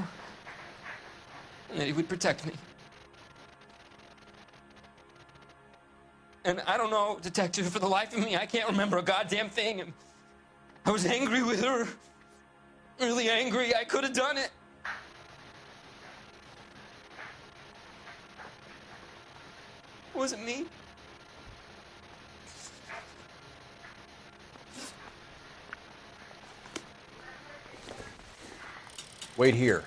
And that he would protect me. And I don't know, Detective, for the life of me, I can't remember a goddamn thing. And I was angry with her. Really angry. I could have done it. It wasn't me. Wait here.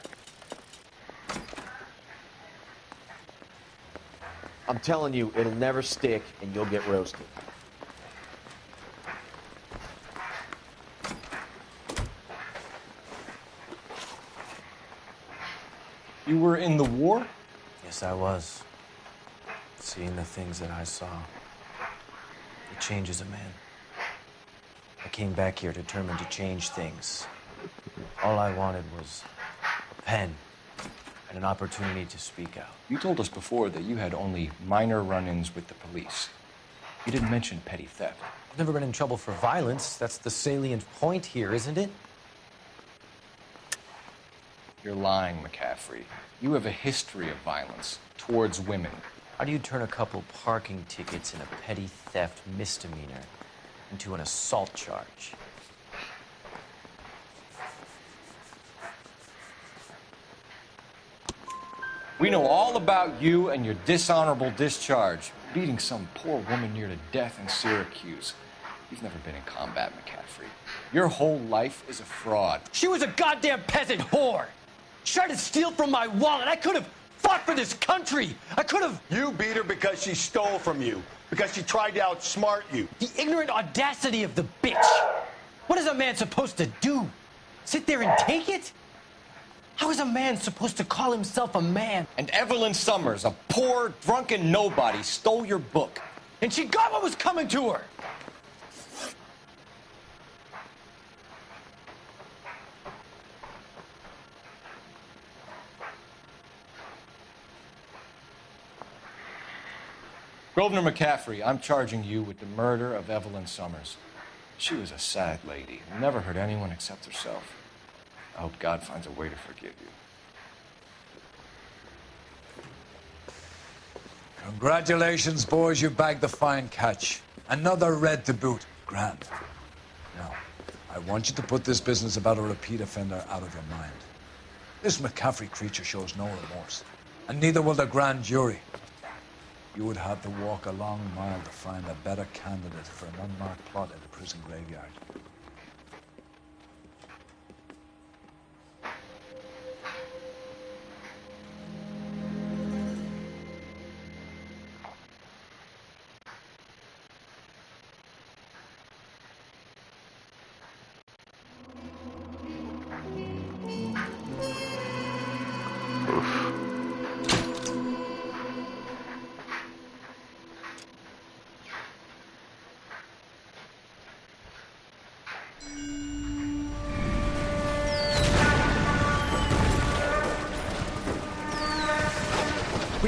I'm telling you, it'll never stick, and you'll get roasted. You were in the war? Yes, I was. Seeing the things that I saw, it changes a man. I came back here determined to change things. All I wanted was a pen and an opportunity to speak out. You told us before that you had only minor run-ins with the police. You didn't mention petty theft. I've never been in trouble for violence. That's the salient point here, isn't it? You're lying, McCaffrey. You have a history of violence towards women. How do you turn a couple parking tickets and a petty theft misdemeanor into an assault charge? We know all about you and your dishonorable discharge, beating some poor woman near to death in Syracuse. You've never been in combat, McCaffrey. Your whole life is a fraud. She was a goddamn peasant whore. She tried to steal from my wallet. I could have fought for this country. I could have... You beat her because she stole from you, because she tried to outsmart you. The ignorant audacity of the bitch. What is a man supposed to do? Sit there and take it? How is a man supposed to call himself a man? And Evelyn Summers, a poor, drunken nobody, stole your book. And she got what was coming to her. Grosvenor McCaffrey, I'm charging you with the murder of Evelyn Summers. She was a sad lady who never hurt anyone except herself. I hope God finds a way to forgive you. Congratulations, boys. You bagged the fine catch. Another red to boot. Grand. Now, I want you to put this business about a repeat offender out of your mind. This McCaffrey creature shows no remorse, and neither will the grand jury. You would have to walk a long mile to find a better candidate for an unmarked plot in the prison graveyard.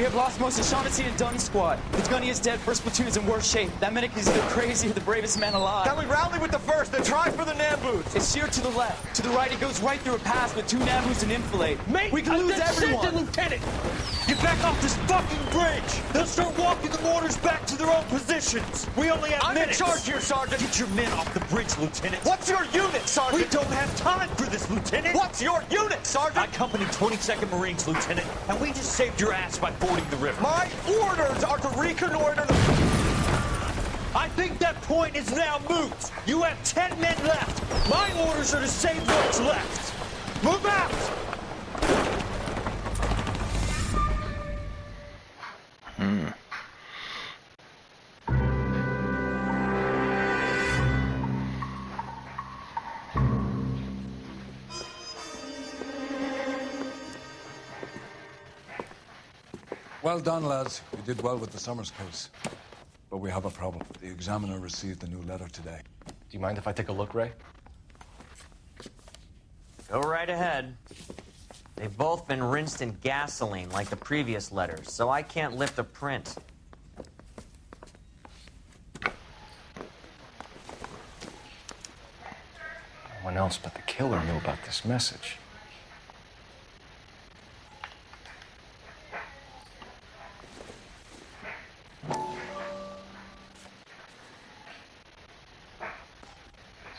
We have lost most of Shaughnessy and Dunn's squad. The gunny is dead. First platoon is in worse shape. That medic is either crazy or the bravest man alive. Then we rally with the first and try for the Nambus. It's sheer to the left. To the right, it goes right through a pass with 2 Nambus and enfilade. Mate, we can lose everyone. Lieutenant! Get back off this fucking bridge! They'll start walking the mortars back to their own positions. We only have minutes. I'm in charge here, Sergeant. Get your men off the bridge, Lieutenant. What's your unit, Sergeant? We don't have time for this, Lieutenant. What's your unit, Sergeant? I company 22nd Marines, Lieutenant, and we just saved your ass by fording the river. My orders are to reconnoiter the... I think that point is now moot. You have 10 men left. My orders are to save what's left. Move out! Well done, lads. You did well with the Summers case. But we have a problem. The examiner received a new letter today. Do you mind if I take a look, Ray? Go right ahead. They've both been rinsed in gasoline like the previous letters, so I can't lift a print. No one else but the killer knew about this message.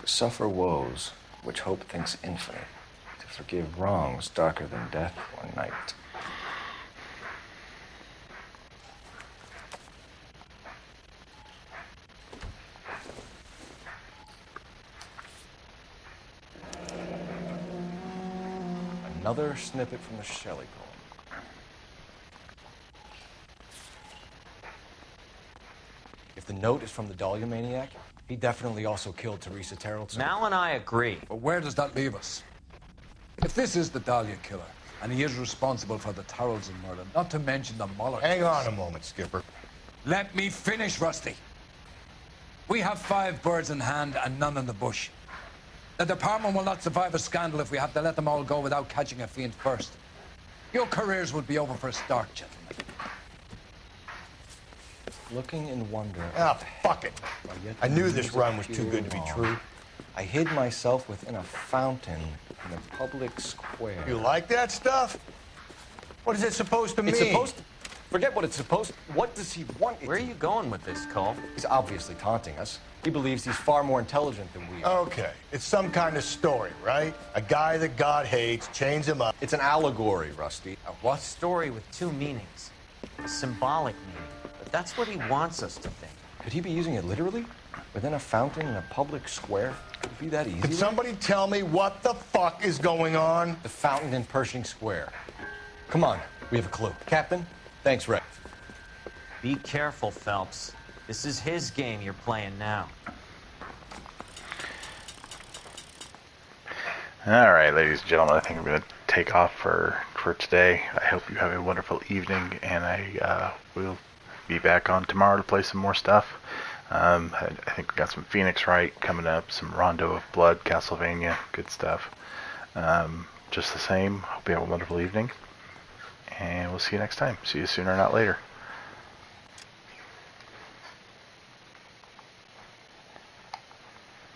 To suffer woes which hope thinks infinite, to forgive wrongs darker than death or night. Another snippet from the Shelley poem. If the note is from the Dahlia maniac, he definitely also killed Teresa Terrellson. Mal and I agree. But where does that leave us? If this is the Dahlia killer, and he is responsible for the Terrellson murder, not to mention the Muller Hang case. on a moment, Skipper. Let me finish, Rusty. We have 5 birds in hand and none in the bush. The department will not survive a scandal if we have to let them all go without catching a fiend first. Your careers would be over for a start, gentlemen. Looking in wonder. Ah, fuck it. I knew this run was too good to be true. I hid myself within a fountain in a public square. You like that stuff? What is it supposed to mean? It's supposed to... Forget what it's supposed to... What does he want? Where are you going with this, Cole? He's obviously taunting us. He believes he's far more intelligent than we are. Okay, it's some kind of story, right? A guy that God hates, chains him up. It's an allegory, Rusty. A what? Story with 2 meanings. A symbolic meaning. But that's what he wants us to think. Could he be using it literally? Within a fountain in a public square? Could it be that easy? Can somebody tell me what the fuck is going on? The fountain in Pershing Square. Come on, we have a clue. Captain, thanks, Ray. Be careful, Phelps. This is his game you're playing now. All right, ladies and gentlemen, I think I'm going to take off for today. I hope you have a wonderful evening, and I will be back on tomorrow to play some more stuff. I think we got some Phoenix Wright coming up, some Rondo of Blood, Castlevania, good stuff. Just the same, hope you have a wonderful evening, and we'll see you next time. See you sooner, not later.